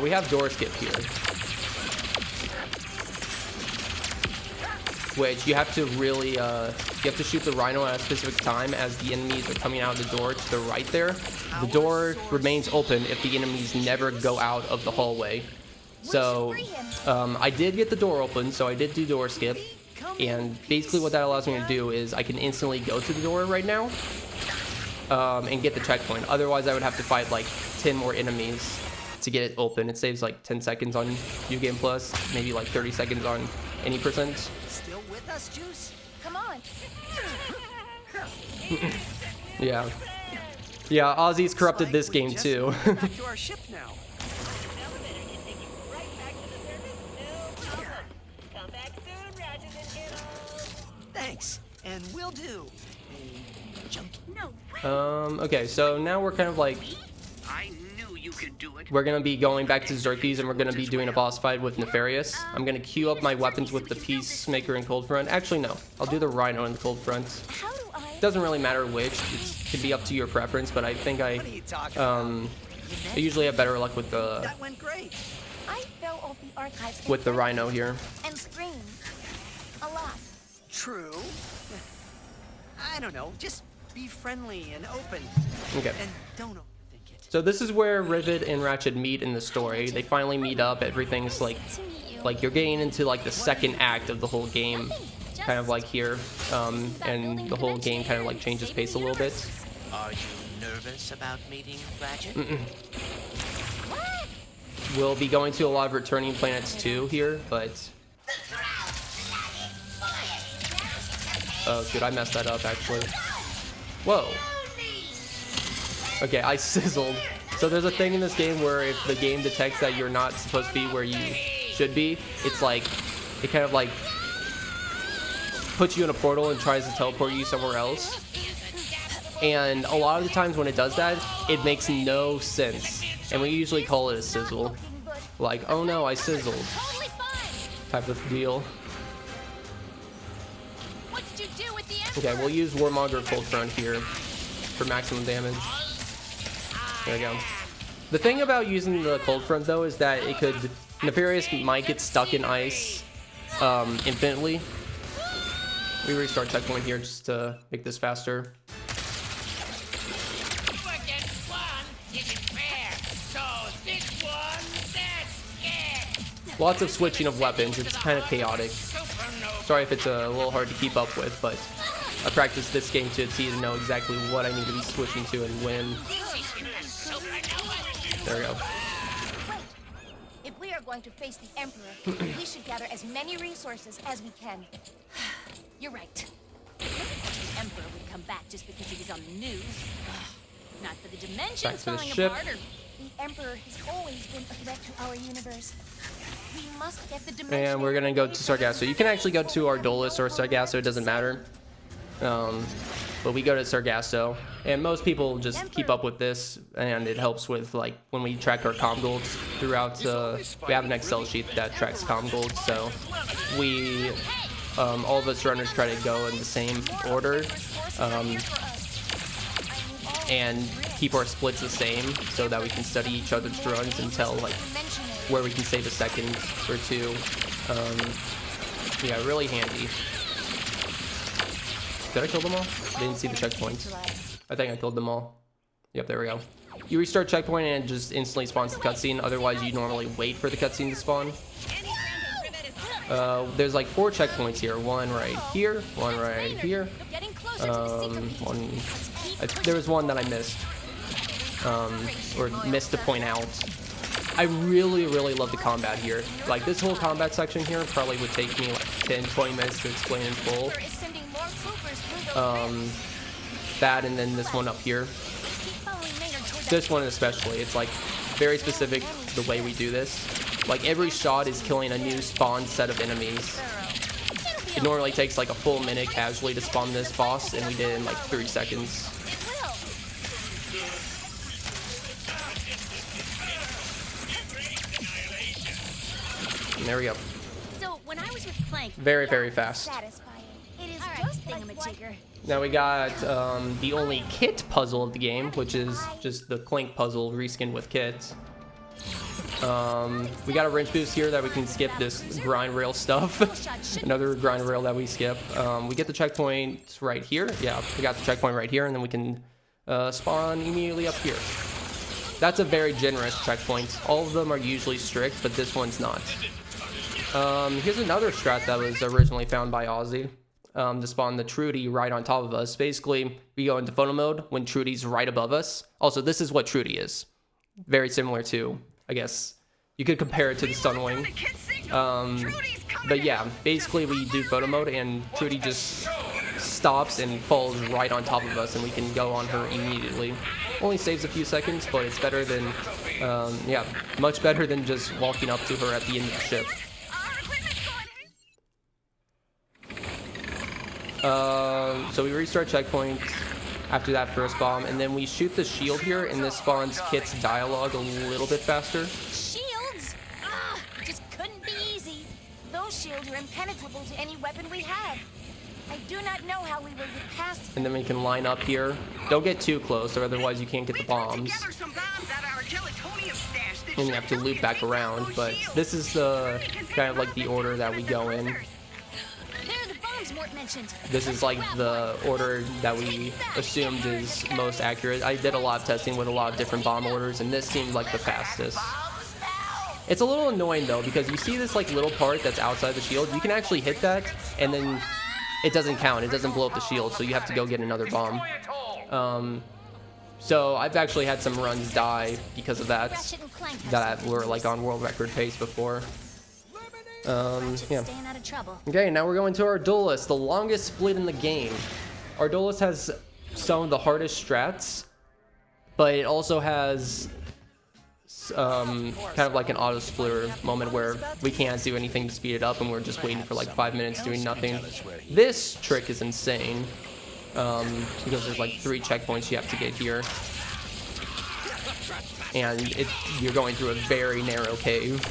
We have door skip here, which you have to really, you have to shoot the rhino at a specific time as the enemies are coming out of the door to the right there. The door remains open if the enemies never go out of the hallway. So I did get the door open, so I did do door skip. And basically what that allows me to do is I can instantly go to the door right now and get the checkpoint. Otherwise, I would have to fight like 10 more enemies to get it open. It saves like 10 seconds on New Game Plus, maybe like 30 seconds on any percent.
Still with us, Juice?
Come on.
Yeah. Yeah, Ozzy's corrupted this game
Just
too.
moved back to our ship now.
Elevator can take you right back to the surface. No problem. Come back soon, Ratchet and Kiddo.
Thanks, and we'll do. A junkie.
No way.
Okay, so now we're kind of like,
I knew you could do it.
we're gonna be going back to Xerxes and we're gonna be doing a boss fight with Nefarious. I'm gonna queue up my weapons with the Peacemaker and Cold Front. Actually, no, I'll do the Rhino and the Cold Front.
How do I?
Doesn't really matter which, it could be up to your preference, but I think
What are you talking about?
I usually have better luck with the
That went great.
I fell off the archives
with the Rhino here.
and screamed a lot.
True. I don't know. Just be friendly and open.
Okay.
And don't overthink it.
So this is where Rivet and Ratchet meet in the story. They finally meet up. Everything's like you're getting into like the second act of the whole game, kind of like here, and the whole game kind of like changes pace a little bit.
Are you nervous about meeting Ratchet?
We'll be going to a lot of returning planets too here, but oh shoot, I messed that up actually. Whoa. Okay, I sizzled. So there's a thing in this game where if the game detects that you're not supposed to be where you should be, it's like, it kind of like puts you in a portal and tries to teleport you somewhere else. And a lot of the times when it does that, it makes no sense. And we usually call it a sizzle. Like, oh no, I sizzled.
Totally fine.
Type of deal.
What did you do with the Emperor?
Okay, we'll use Warmonger Cold Front here for maximum damage. There we go. The thing about using the Cold Front though is that it could, Nefarious might get stuck in ice infinitely. We restart checkpoint here just to make this faster. Lots of switching of weapons, it's kind of chaotic. Sorry if it's a little hard to keep up with, but I practiced this game to a T to know exactly what I need to be switching to and when. There we go.
Wait. If we are going to face the Emperor, we should gather as many resources as we can. You're right. The Emperor would come back just because he was on the news. Not for the
Back
dimensions
to the
falling
ship.
apart or... The Emperor has always been a threat to our universe. We must get the dimension.
And we're gonna go to Sargasso. You can actually go to Ardolus or Sargasso, it doesn't matter. But we go to Sargasso, and most people just keep up with this, and it helps with like when we track our comm golds throughout. We have an Excel sheet that tracks comm golds, so we all of us runners try to go in the same order, and keep our splits the same so that we can study each other's runs and tell like where we can save a second or two. Yeah, really handy. Did I kill them all? I didn't see the checkpoints. I think I killed them all. Yep, there we go. You restart checkpoint and it just instantly spawns the cutscene. Otherwise, you normally wait for the cutscene to spawn. There's like 4 checkpoints here. One right here, one right here. There was one that I missed. Or missed to point out. I really love the combat here. Like this whole combat section here probably would take me like 10-20 minutes to explain in full. That and then this one up here. This one especially, it's like very specific the way we do this. Like every shot is killing a new spawn set of enemies. It normally takes like a full minute casually to spawn this boss, and we did it in like 3 seconds. And there we go.
So when I was with Clank,
Very fast.
satisfying. It is just thingamajigger.
Now we got the only kit puzzle of the game, which is just the Clank puzzle reskinned with kits. We got a wrench boost here that we can skip this grind rail stuff. Another grind rail that we skip. We get the checkpoint right here. Yeah, we got the checkpoint right here, and then we can spawn immediately up here. That's a very generous checkpoint. All of them are usually strict, but this one's not. Here's another strat that was originally found by Ozzy. To spawn the Trudy right on top of us. Basically, we go into photo mode when Trudy's right above us. Also, this is what Trudy is. Very similar to, I guess, you could compare it to the Sunwing. But yeah, basically we do photo mode and Trudy just stops and falls right on top of us, and we can go on her immediately. Only saves a few seconds, but it's better than, yeah, much better than just walking up to her at the end of the ship. So we restart checkpoint after that first bomb, and then we shoot the shield here, and this spawns Kit's dialogue a little bit faster.
Shields? Ah, just couldn't be easy. Those shields are impenetrable to any weapon we have. I do not know how we will get past them.
And then we can line up here. Don't get too close, or otherwise you can't get the bombs. And you have to loop back around, but this is the kind of like the order that we go in. This is like the order that we assumed is most accurate. I did a lot of testing with a lot of different bomb orders, and this seemed like the fastest. It's a little annoying though, because you see this like little part that's outside the shield. You can actually hit that, and then it doesn't count. It doesn't blow up the shield, so you have to go get another bomb. So I've actually had some runs die because of that, that were like on world record pace before. Yeah. Okay, now we're going to our Duelist, the longest split in the game. Our Duelist has some of the hardest strats, but it also has kind of like an auto splitter moment where we can't do anything to speed it up, and we're just waiting for like 5 minutes doing nothing. This trick is insane, because there's like 3 checkpoints you have to get here, and you're going through a very narrow cave.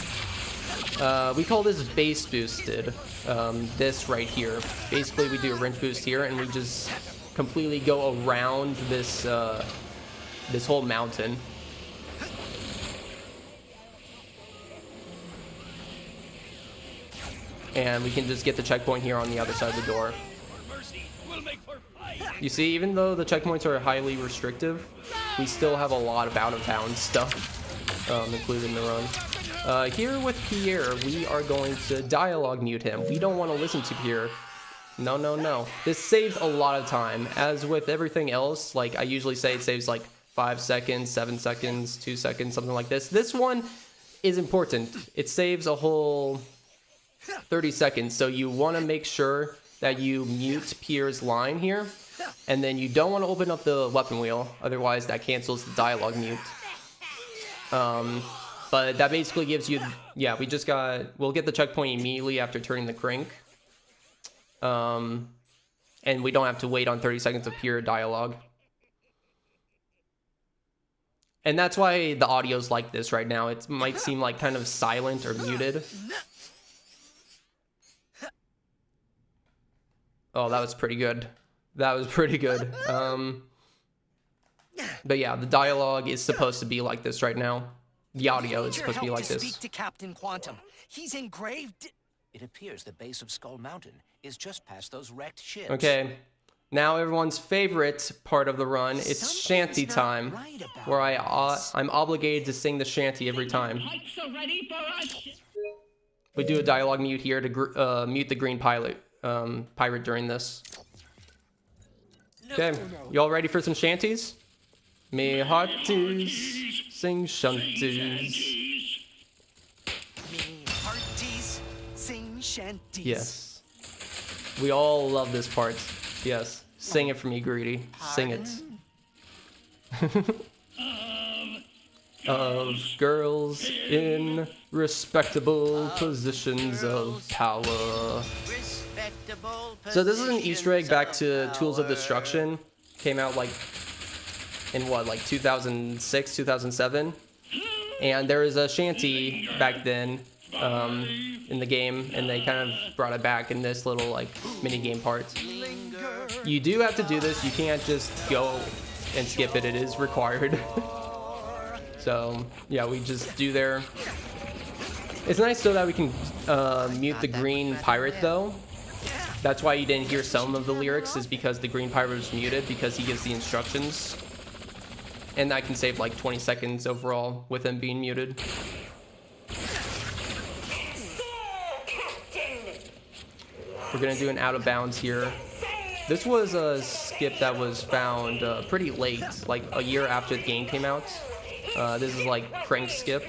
We call this base boosted, this right here. Basically, we do a wrench boost here, and we just completely go around this, this whole mountain. And we can just get the checkpoint here on the other side of the door. You see, even though the checkpoints are highly restrictive, we still have a lot of out-of-bounds stuff, included in the run. Here with Pierre, we are going to dialogue mute him. We don't want to listen to Pierre. No, no, no. This saves a lot of time. As with everything else, like I usually say, it saves like 5 seconds, 7 seconds, 2 seconds, something like this. This one is important. It saves a whole 30 seconds. So you want to make sure that you mute Pierre's line here. And then you don't want to open up the weapon wheel. Otherwise, that cancels the dialogue mute. But that basically gives you, yeah, we'll get the checkpoint immediately after turning the crank. And we don't have to wait on 30 seconds of pure dialogue. And that's why the audio's like this right now. It might seem like kind of silent or muted. Oh, that was pretty good. That was pretty good. But yeah, the dialogue is supposed to be like this right now. The audio is supposed to be like this.
Speak to Captain Quantum. He's engraved. It appears the base of Skull Mountain is just past those wrecked ships.
Okay, now everyone's favorite part of the run. It's shanty time, where I'm obligated to sing the shanty every time. We do a dialogue mute here to mute the green pirate during this. Okay, y'all ready for some shanties? Me hearties sing shanties.
Me hearties sing shanties.
Yes. We all love this part. Yes. Sing it for me, Greedy. Sing it. Of girls in respectable positions of power. So this is an Easter egg back to Tools of Destruction. Came out like in what, like 2006, 2007? And there was a shanty back then in the game, and they kind of brought it back in this little like mini game part. You do have to do this. You can't just go and skip it. It is required. So yeah, we just do there. It's nice so that we can mute the green pirate though. That's why you didn't hear some of the lyrics, is because the green pirate was muted because he gives the instructions. And that can save like 20 seconds overall with him being muted. We're gonna do an out of bounds here. This was a skip that was found pretty late, like a year after the game came out. This is like crank skip.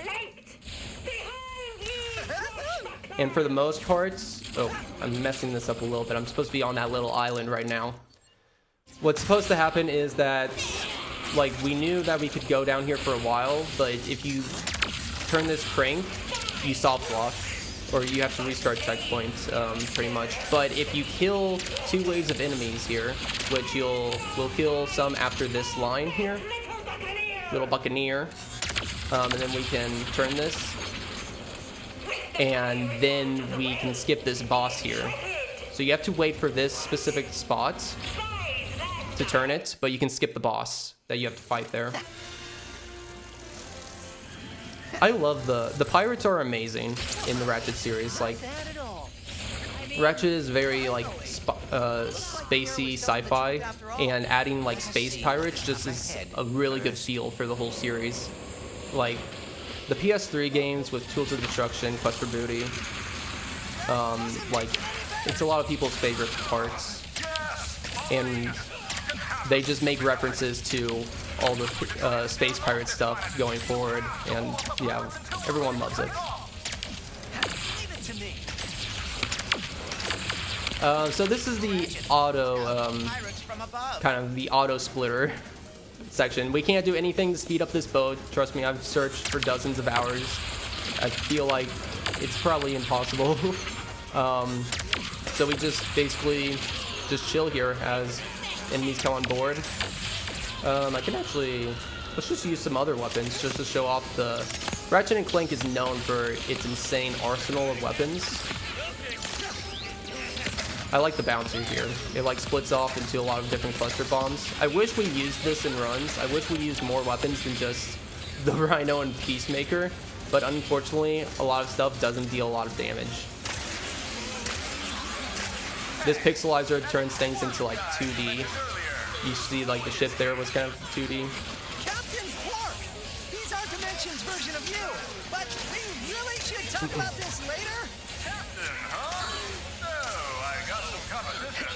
And for the most part, oh, I'm messing this up a little bit. I'm supposed to be on that little island right now. what's supposed to happen is that, like, we knew that we could go down here for a while, but if you turn this crank, you soft lock, or you have to restart checkpoints, pretty much. But if you kill 2 waves of enemies here, which we'll kill some after this line here, little buccaneer, and then we can turn this, and then we can skip this boss here. So you have to wait for this specific spot to turn it, but you can skip the boss that you have to fight there. I love the pirates are amazing in the Ratchet series. Like, Ratchet is very like spacey sci-fi, and adding like space pirates just is a really good feel for the whole series. Like the PS3 games with Tools of Destruction, Quest for Booty, like it's a lot of people's favorite parts, and they just make references to all the space pirate stuff going forward, and yeah, everyone loves it. So this is the auto, kind of the auto splitter section. We can't do anything to speed up this boat. Trust me, I've searched for dozens of hours. I feel like it's probably impossible. So we just basically just chill here as enemies come on board. I can actually, let's just use some other weapons just to show off the... Ratchet & Clank is known for its insane arsenal of weapons. I like the bouncer here. It like splits off into a lot of different cluster bombs. I wish we used this in runs. I wish we used more weapons than just the Rhino and Peacemaker, but unfortunately, a lot of stuff doesn't deal a lot of damage. This pixelizer turns things into like 2D. You see like the ship there was kind of 2D.
Captain Quark! He's our Dimensions version of you! But we really should talk about this later?
Captain, huh? No, I got some competition.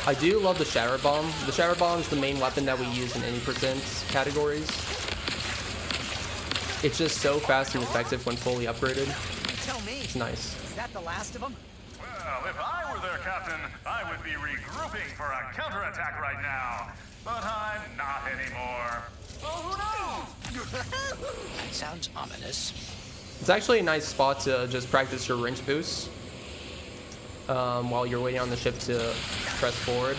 I do love the Shatter Bomb. The Shatter Bomb is the main weapon that we use in any % categories. It's just so fast and effective when fully upgraded.
Tell me.
It's nice.
Is that the last of them?
Well, if I were their captain, I would be regrouping for a counterattack right now. But I'm not anymore. So who knows?
That sounds ominous.
It's actually a nice spot to just practice your wrench boosts while you're waiting on the ship to press forward.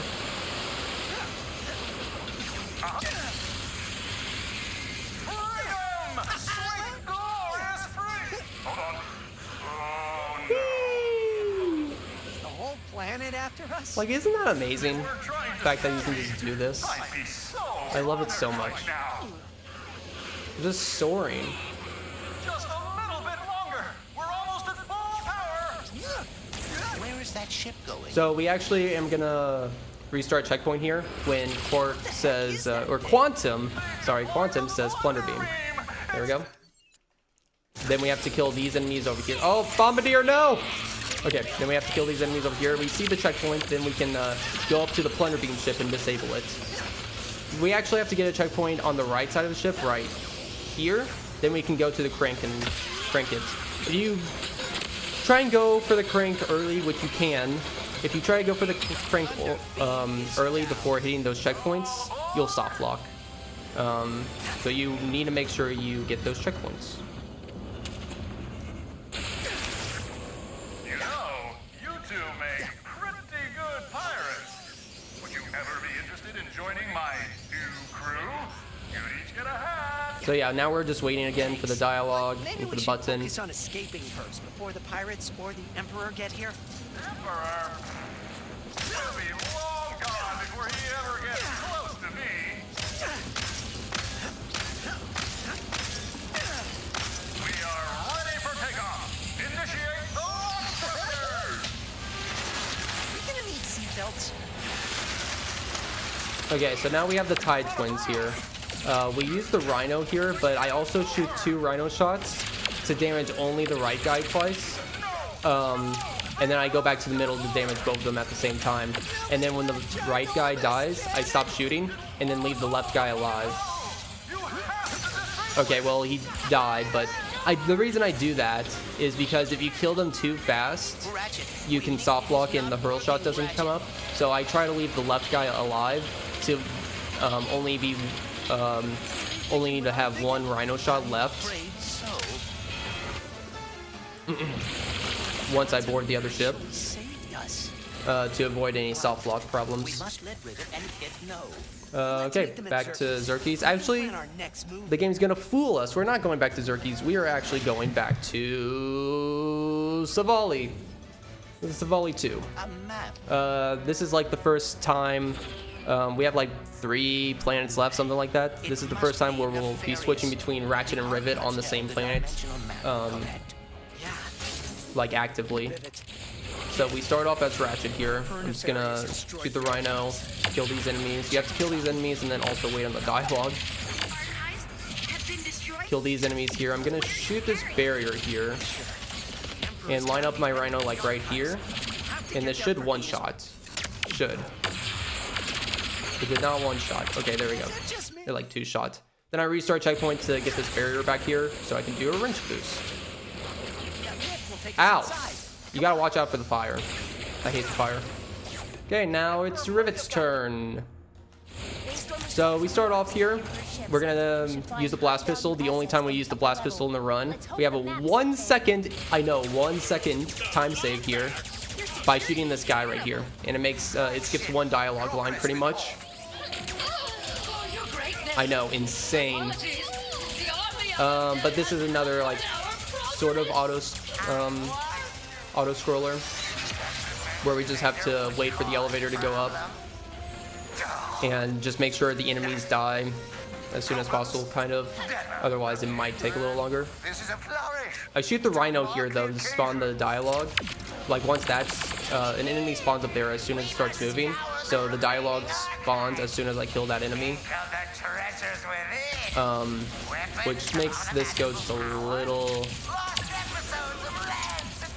Planet after us?
Like, isn't that amazing? The fact that you can just do this. I love it so much. Just soaring.
Just a little bit longer. We're almost at full power.
Where is that ship going?
So we actually am gonna restart checkpoint here when Quark says, or Quantum says Plunder Beam. There we go. Then we have to kill these enemies over here. Oh, Bombardier, no! Okay, then we have to kill these enemies over here. We see the checkpoint, then we can go up to the Plunder Beam ship and disable it. We actually have to get a checkpoint on the right side of the ship, right here. Then we can go to the crank and crank it. If you try and go for the crank early, which you can, if you try to go for the crank early before hitting those checkpoints, you'll soft lock. So you need to make sure you get those checkpoints. So yeah, now we're just waiting again for the dialogue and for the button.
Focus on escaping first before the pirates or the Emperor get here.
Emperor? He'll be long gone before he ever gets close to me. We are ready for takeoff. Initiate the launch thrusters.
We're gonna need seatbelts.
Okay, so now we have the Tide Twins here. We use the Rhino here, but I also shoot 2 Rhino shots to damage only the right guy twice. And then I go back to the middle to damage both of them at the same time. And then when the right guy dies, I stop shooting and then leave the left guy alive. Okay, well, he died, but The reason I do that is because if you kill them too fast, you can soft block and the hurl shot doesn't come up. So I try to leave the left guy alive to only need to have one rhino shot left once I board the other ship to avoid any soft block problems. Okay, back to Xerxes. Actually, the game's gonna fool us. We're not going back to Xerxes. We are actually going back to Savali. This is Savali 2. This is like the first time. We have like 3 planets left, something like that. This is the first time where we'll be switching between Ratchet and Rivet on the same planet, like actively. So we start off as Ratchet here. I'm just gonna shoot the Rhino, kill these enemies. You have to kill these enemies and then also wait on the dialogue. Kill these enemies here. I'm gonna shoot this barrier here and line up my Rhino like right here. And this should one-shot. Should. It did not one-shot. Okay, there we go. They're like 2 shots. Then I restart checkpoint to get this barrier back here so I can do a wrench boost. Ow! You gotta watch out for the fire. I hate the fire. Okay, now it's Rivet's turn. So we start off here. We're gonna use the blast pistol. The only time we use the blast pistol in the run. We have a 1 second, 1 second time save here by shooting this guy right here. And it makes, it skips 1 dialogue line pretty much. I know, insane. But this is another like sort of auto scroller where we just have to wait for the elevator to go up and just make sure the enemies die as soon as possible, kind of. Otherwise it might take a little longer. I shoot the Rhino here though to spawn the dialogue. Like once that's an enemy spawns up there as soon as it starts moving, so the dialogue spawns as soon as I kill that enemy, which makes this go just a little.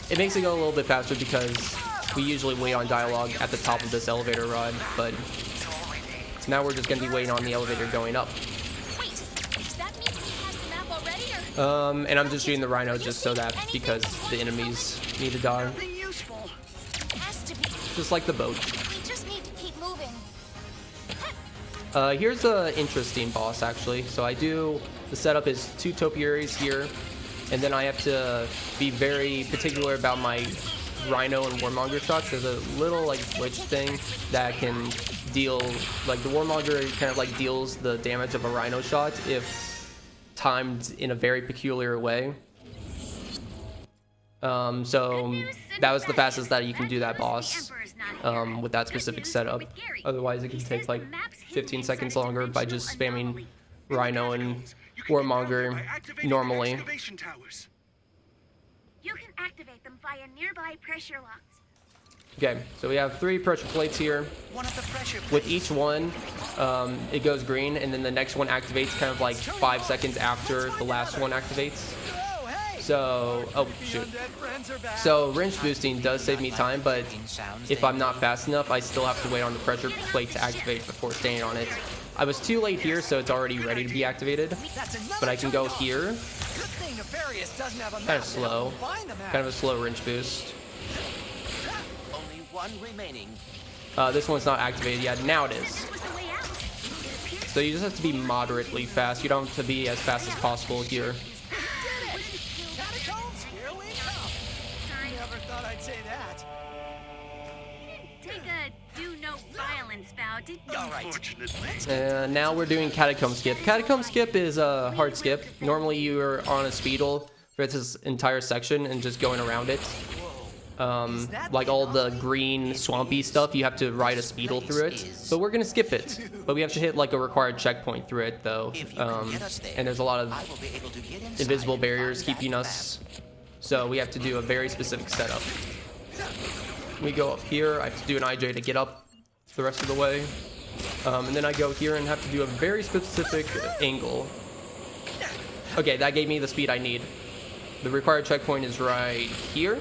It makes it go a little bit faster because we usually wait on dialogue at the top of this elevator ride, but now we're just going to be waiting on the elevator going up. And I'm just shooting the Rhino just so that because the enemies need to die. Just like the boat. Here's an interesting boss actually. So the setup is 2 topiaries here. And then I have to be very particular about my Rhino and Warmonger shots. There's a little like glitch thing that can deal, like the Warmonger kind of like deals the damage of a Rhino shot if timed in a very peculiar way. So that was the fastest that you can do that boss with that specific setup. Otherwise it can take like 15 seconds longer by just spamming Rhino and Warmonger normally.
You can activate them via nearby pressure locks.
Okay, so we have 3 pressure plates here. With each one, it goes green, and then the next one activates kind of like 5 seconds after the last one activates. So, oh shoot. So wrench boosting does save me time, but if I'm not fast enough, I still have to wait on the pressure plate to activate before staying on it. I was too late here, so it's already ready to be activated. But I can go here. Kind of slow. Kind of a slow wrench boost.
Only 1 remaining.
This one's not activated yet. Now it is. So you just have to be moderately fast. You don't have to be as fast as possible here.
Never thought I'd say that.
Take a do no violence vow, did you?
Unfortunately.
Now we're doing Catacomb Skip. Catacomb Skip is a hard skip. Normally you're on a speedle for this entire section and just going around it. Like all the green swampy stuff, you have to ride a speedle through it. But we're gonna skip it. But we have to hit like a required checkpoint through it though. And there's a lot of invisible barriers keeping us. So we have to do a very specific setup. We go up here. I have to do an IJ to get up the rest of the way. And then I go here and have to do a very specific angle. Okay, that gave me the speed I need. The required checkpoint is right here.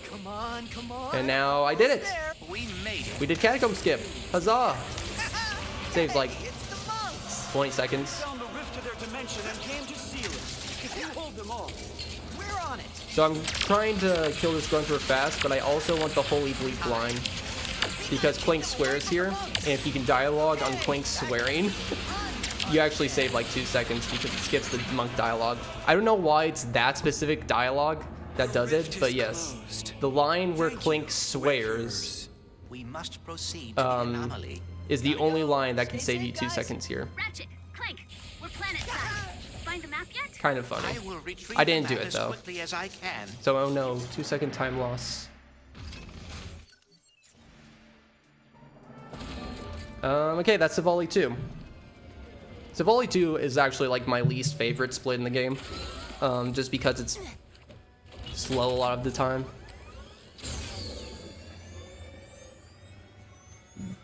Come on, come on.
And now I did it.
We made it.
We did Catacomb Skip. Huzzah. Saves like 20 seconds.
Found the rift to their dimension and came to seal it. If you hold
We're on it.
So I'm trying to kill this grunter fast, but I also want the Holy Bleep line. Because Clank swears here, and if you can dialogue on Clank swearing, you actually save like 2 seconds because it skips the monk dialogue. I don't know why it's that specific dialogue that does it, but yes. The line where Clank swears
We must proceed to the anomaly.
is the only line that can save you 2 seconds here.
Ratchet, Clank, we're planet side. Find the map yet?
Kind of funny.
I will retrieve
I didn't
the
do
map
it
as
though.
quickly as I can.
So oh no, 2-second time loss. Okay, that's Savali 2. Savali 2 is actually like my least favorite split in the game. Just because it's slow a lot of the time.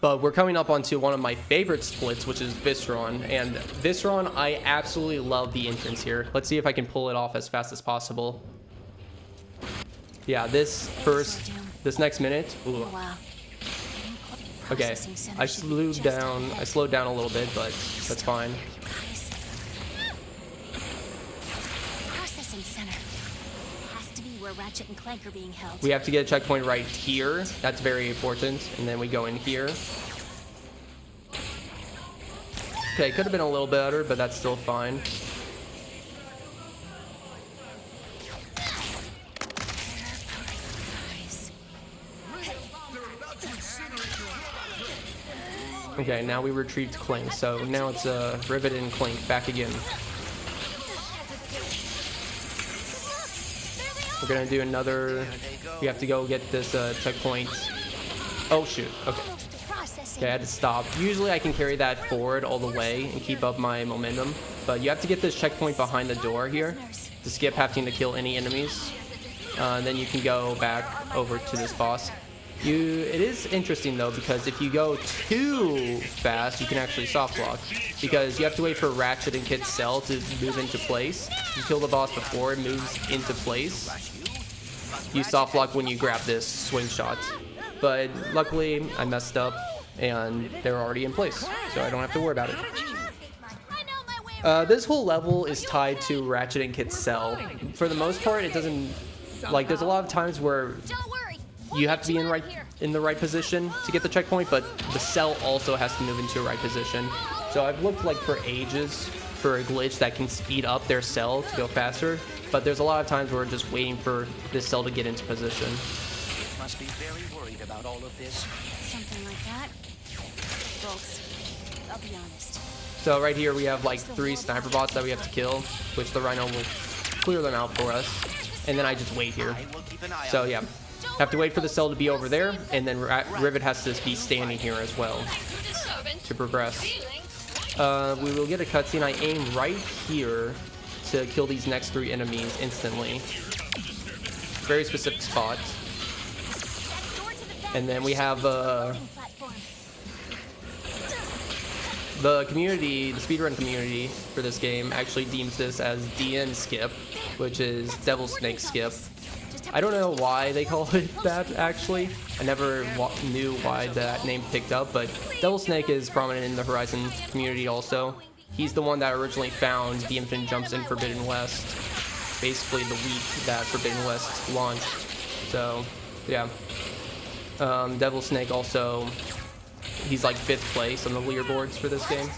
But we're coming up onto one of my favorite splits, which is Visceron. And Visceron, I absolutely love the entrance here. Let's see if I can pull it off as fast as possible. Yeah, this next minute. Ooh.
Wow.
Okay, I slowed down a little bit, but that's fine.
Processing center. Has to be where Ratchet and Clank are being held.
We have to get a checkpoint right here. That's very important. And then we go in here. Okay, could have been a little better, but that's still fine. Okay, now we retrieved Clank, so now it's Rivet and Clank back again. We're gonna do another. We have to go get this checkpoint. Oh shoot! Okay. Okay, I had to stop. Usually I can carry that forward all the way and keep up my momentum, but you have to get this checkpoint behind the door here to skip having to kill any enemies. Then you can go back over to this boss. It is interesting though, because if you go too fast, you can actually soft lock, because you have to wait for Ratchet and Kit's cell to move into place. You kill the boss before it moves into place. You soft lock when you grab this swing shot, but luckily I messed up and they're already in place, so I don't have to worry about it. This whole level is tied to Ratchet and Kit's cell. For the most part, it doesn't, like, there's a lot of times where you have to be in the right position to get the checkpoint, but the cell also has to move into a right position. So I've looked like for ages for a glitch that can speed up their cell to go faster, but there's a lot of times where we're just waiting for this cell to get into position.
Must be very worried about all of this.
Something like that. Folks, I'll be honest.
So right here we have like 3 sniper bots that we have to kill, which the Rhino will clear them out for us, and then I just wait here. So yeah. Have to wait for the cell to be over there, and then Rivet has to be standing here as well to progress. We will get a cutscene. I aim right here to kill these next 3 enemies instantly. Very specific spot. And then we have the community, the speedrun community for this game actually deems this as DN skip, which is Devil Snake skip. I don't know why they call it that, actually. I never knew why that name picked up, but Devil Snake is prominent in the Horizon community also. He's the one that originally found the infinite jumps in Forbidden West, basically the week that Forbidden West launched. So, yeah. Devil Snake also, he's like 5th place on the leaderboards for this game,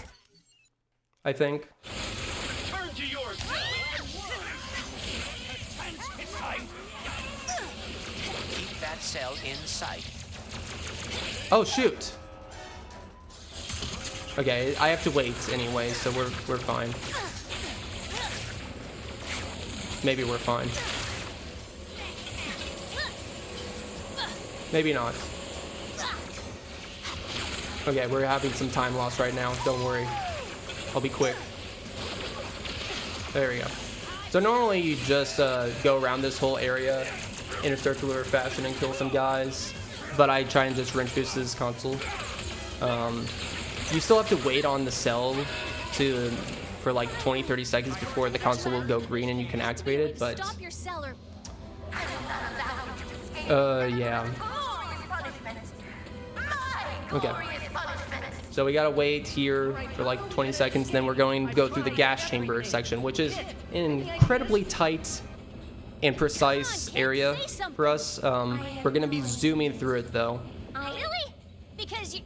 I think.
Cell in sight.
Oh shoot. Okay, I have to wait anyway, so we're fine. Maybe we're fine. Maybe not. Okay, we're having some time loss right now. Don't worry. I'll be quick. There we go. So normally you just go around this whole area in a circular fashion and kill some guys, but I try and just wrench boost this console. You still have to wait on the cell for like 20-30 seconds before the console will go green and you can activate it, but yeah. Okay. So we gotta wait here for like 20 seconds, then we're going to go through the gas chamber section, which is an incredibly tight and precise area for us. We're gonna be zooming through it though.
Really? Because you...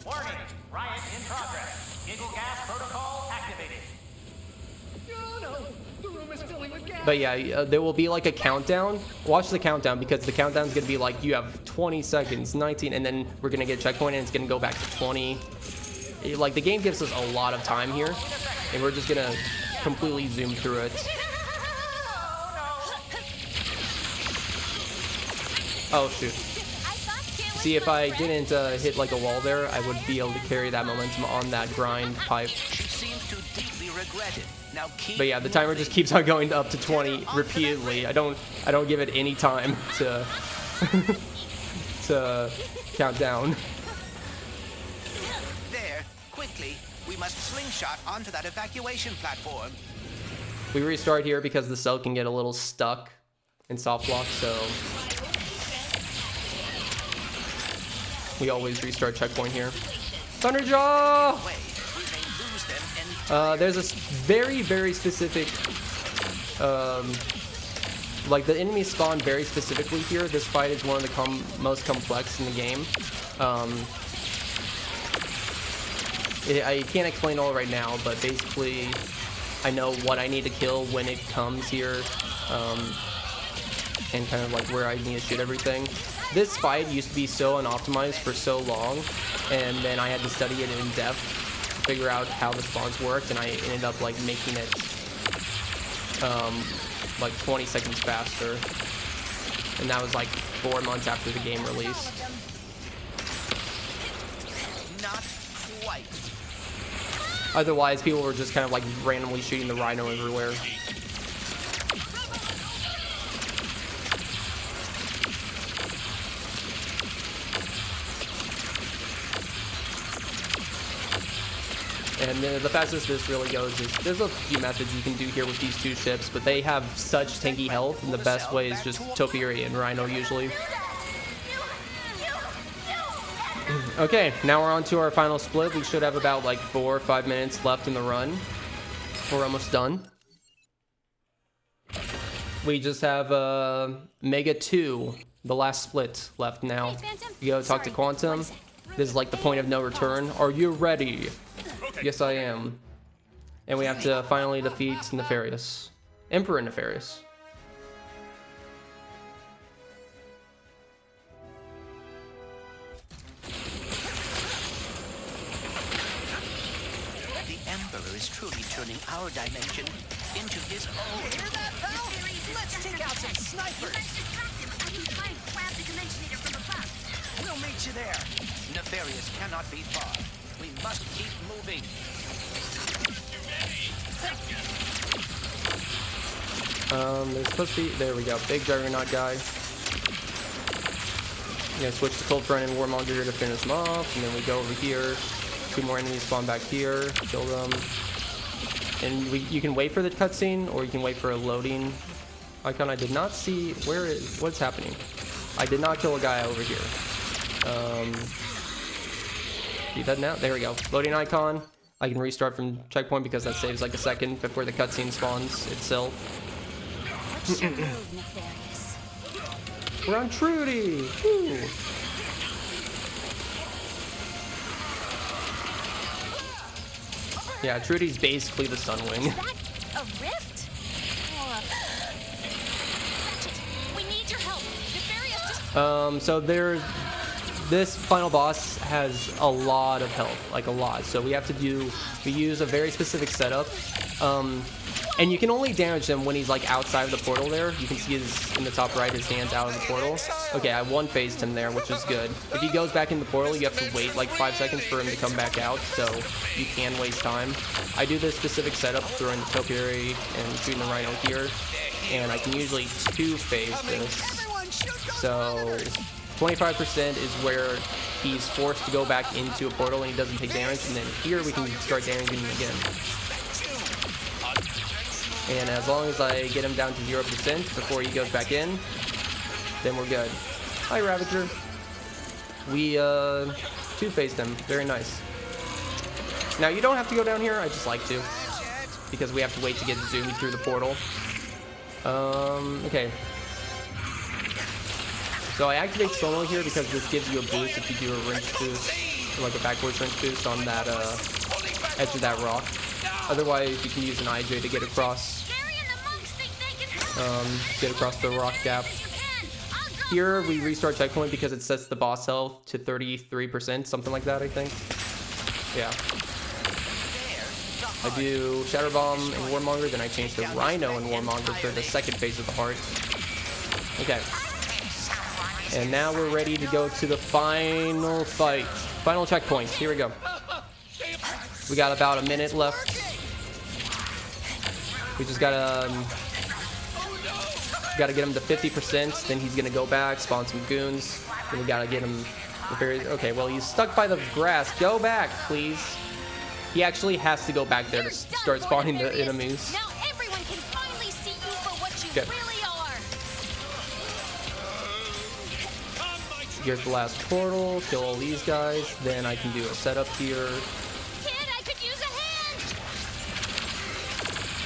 Warning, riot in progress. Giggle gas protocol activated.
But yeah, there will be like a countdown. Watch the countdown because the countdown's gonna be like you have 20 seconds, 19, and then we're gonna get a checkpoint and it's gonna go back to 20. Like the game gives us a lot of time here, and we're just gonna completely zoom through it. Oh shoot. See, if I didn't hit like a wall there, I would be able to carry that momentum on that grind pipe.
She seems to deeply regret it. Now keep
But yeah, the timer just keeps on going up to 20 repeatedly. I don't give it any time to to count down.
there. Quickly, we must slingshot onto that evacuation platform.
We restart here because the cell can get a little stuck in soft lock, so we always restart checkpoint here. Thunderjaw! There's a very specific, like the enemies spawn very specifically here. This fight is one of the most complex in the game. I can't explain all right now, but basically I know what I need to kill when it comes here, and kind of like where I need to shoot everything. This fight used to be so unoptimized for so long, and then I had to study it in depth to figure out how the spawns worked, and I ended up like making it like 20 seconds faster, and that was like 4 months after the game released.
Not quite.
Otherwise, people were just kind of like randomly shooting the rhino everywhere. And the fastest this really goes is, there's a few methods you can do here with these two ships, but they have such tanky health, and the best way is just Topiary and Rhino usually. Okay, now we're on to our final split. We should have about like 4 or 5 minutes left in the run. We're almost done. We just have Mega 2, the last split, left now. You go talk to Quantum. This is like the point of no return. Are you ready? Yes, I am. And we have to finally defeat Nefarious. Emperor Nefarious.
The Emperor is truly turning our dimension into his own. Hear that, pal? Let's take out some snipers.
I can try and grab the dimensionator from above.
We'll meet you there. Nefarious cannot be far. We must keep moving.
There's supposed to be, there we go, big Juggernaut guy. I'm gonna switch to Cold Front and Warmonger here to finish them off, and then we go over here. 2 more enemies spawn back here, kill them. And you can wait for the cutscene, or you can wait for a loading icon. I did not see, what's happening? I did not kill a guy over here. See that now? There we go. Loading icon. I can restart from checkpoint because that saves like a second before the cutscene spawns itself.
What's your move, Nefarious?
We're on Trudy! Woo. Yeah, Trudy's basically the Sunwing.
Is that a rift? Or... We need your help. Nefarious just...
So this final boss has a lot of health, like a lot. So we use a very specific setup. And you can only damage him when he's like outside of the portal there. You can see in the top right, his hand's out of the portal. Okay, I one-phased him there, which is good. If he goes back in the portal, you have to wait like 5 seconds for him to come back out, so you can waste time. I do this specific setup, throwing the Topiary and shooting the Rhino here, and I can usually 2-phase this. So 25% is where he's forced to go back into a portal and he doesn't take damage, and then here we can start damaging him again. And as long as I get him down to 0% before he goes back in, then we're good. Hi, Ravager. Two-faced him. Very nice. Now, you don't have to go down here. I just like to. Because we have to wait to get zoomed through the portal. Okay. So I activate slow-mo here because this gives you a boost if you do a wrench boost. Or like a backwards wrench boost on that edge of that rock. Otherwise, you can use an IJ to get across. Get across the rock gap. Here, we restart checkpoint because it sets the boss health to 33%, something like that, I think. Yeah. I do Shatter Bomb and Warmonger, then I change to Rhino and Warmonger for the second phase of the heart. Okay. And now we're ready to go to the final fight. Final checkpoint. Here we go. We got about a minute left. We just gotta get him to 50%. Then he's gonna go back, spawn some goons. Then we gotta get him. Okay, well he's stuck by the grass. Go back, please. He actually has to go back there to start spawning the enemies.
Now everyone can finally see you for what you really are.
Here's the last portal. Kill all these guys. Then I can do a setup here.
Kid, I could use a hand.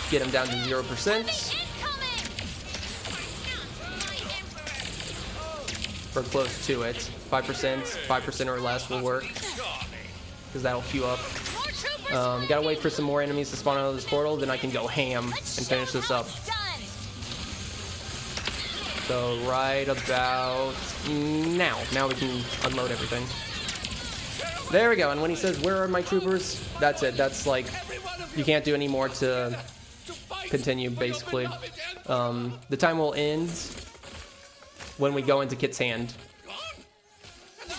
Get him down to 0%. We're close to it. 5%, 5% or less will work. Because that'll queue up. Gotta wait for some more enemies to spawn out of this portal, then I can go ham and finish this up. So right about now. Now we can unload everything. There we go, and when he says, "Where are my troopers?" That's it. That's like, you can't do any more to continue, basically. The time will end when we go into Kit's hand.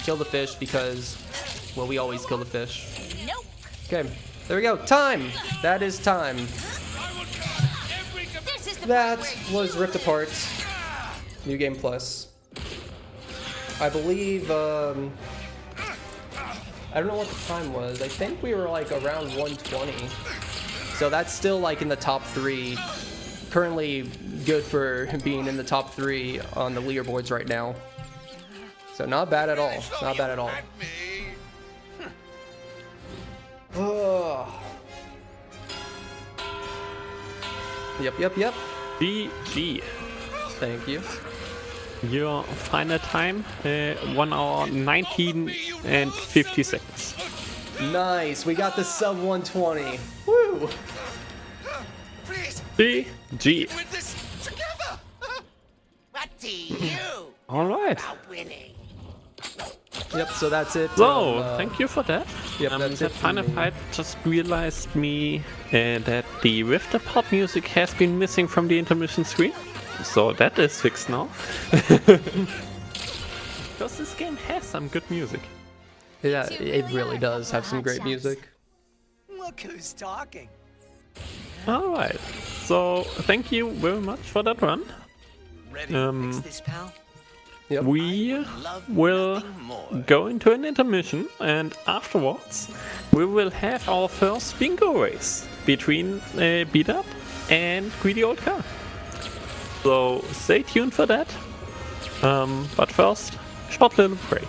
Kill the fish because, well, we always kill the fish. Okay, there we go. Time! That is time. That was Rift Apart. New Game Plus. I believe, I don't know what the time was. I think we were like around 120. So that's still like in the top 3. Currently good for being in the top 3 on the leaderboards right now. So not bad at all. Not bad at all. Oh. Yep.
GG.
Thank you.
Your final time, 1 hour 19 and 50 seconds.
Nice, we got the sub 120. Woo!
GG.
What do you?
All right.
Winning.
Yep, so that's it.
So, thank you for that.
Yep, that's
that
it
final fight just realized me that the Rift Apart music has been missing from the intermission screen. So that is fixed now. Because this game has some good music.
Yeah, it really does have some great music.
Look who's talking.
Alright, so thank you very much for that run.
Ready to fix this, pal?
Yep.
We will go into an intermission, and afterwards we will have our first bingo race between Beat Up and Greedy Old Car. So stay tuned for that. But first, short little break.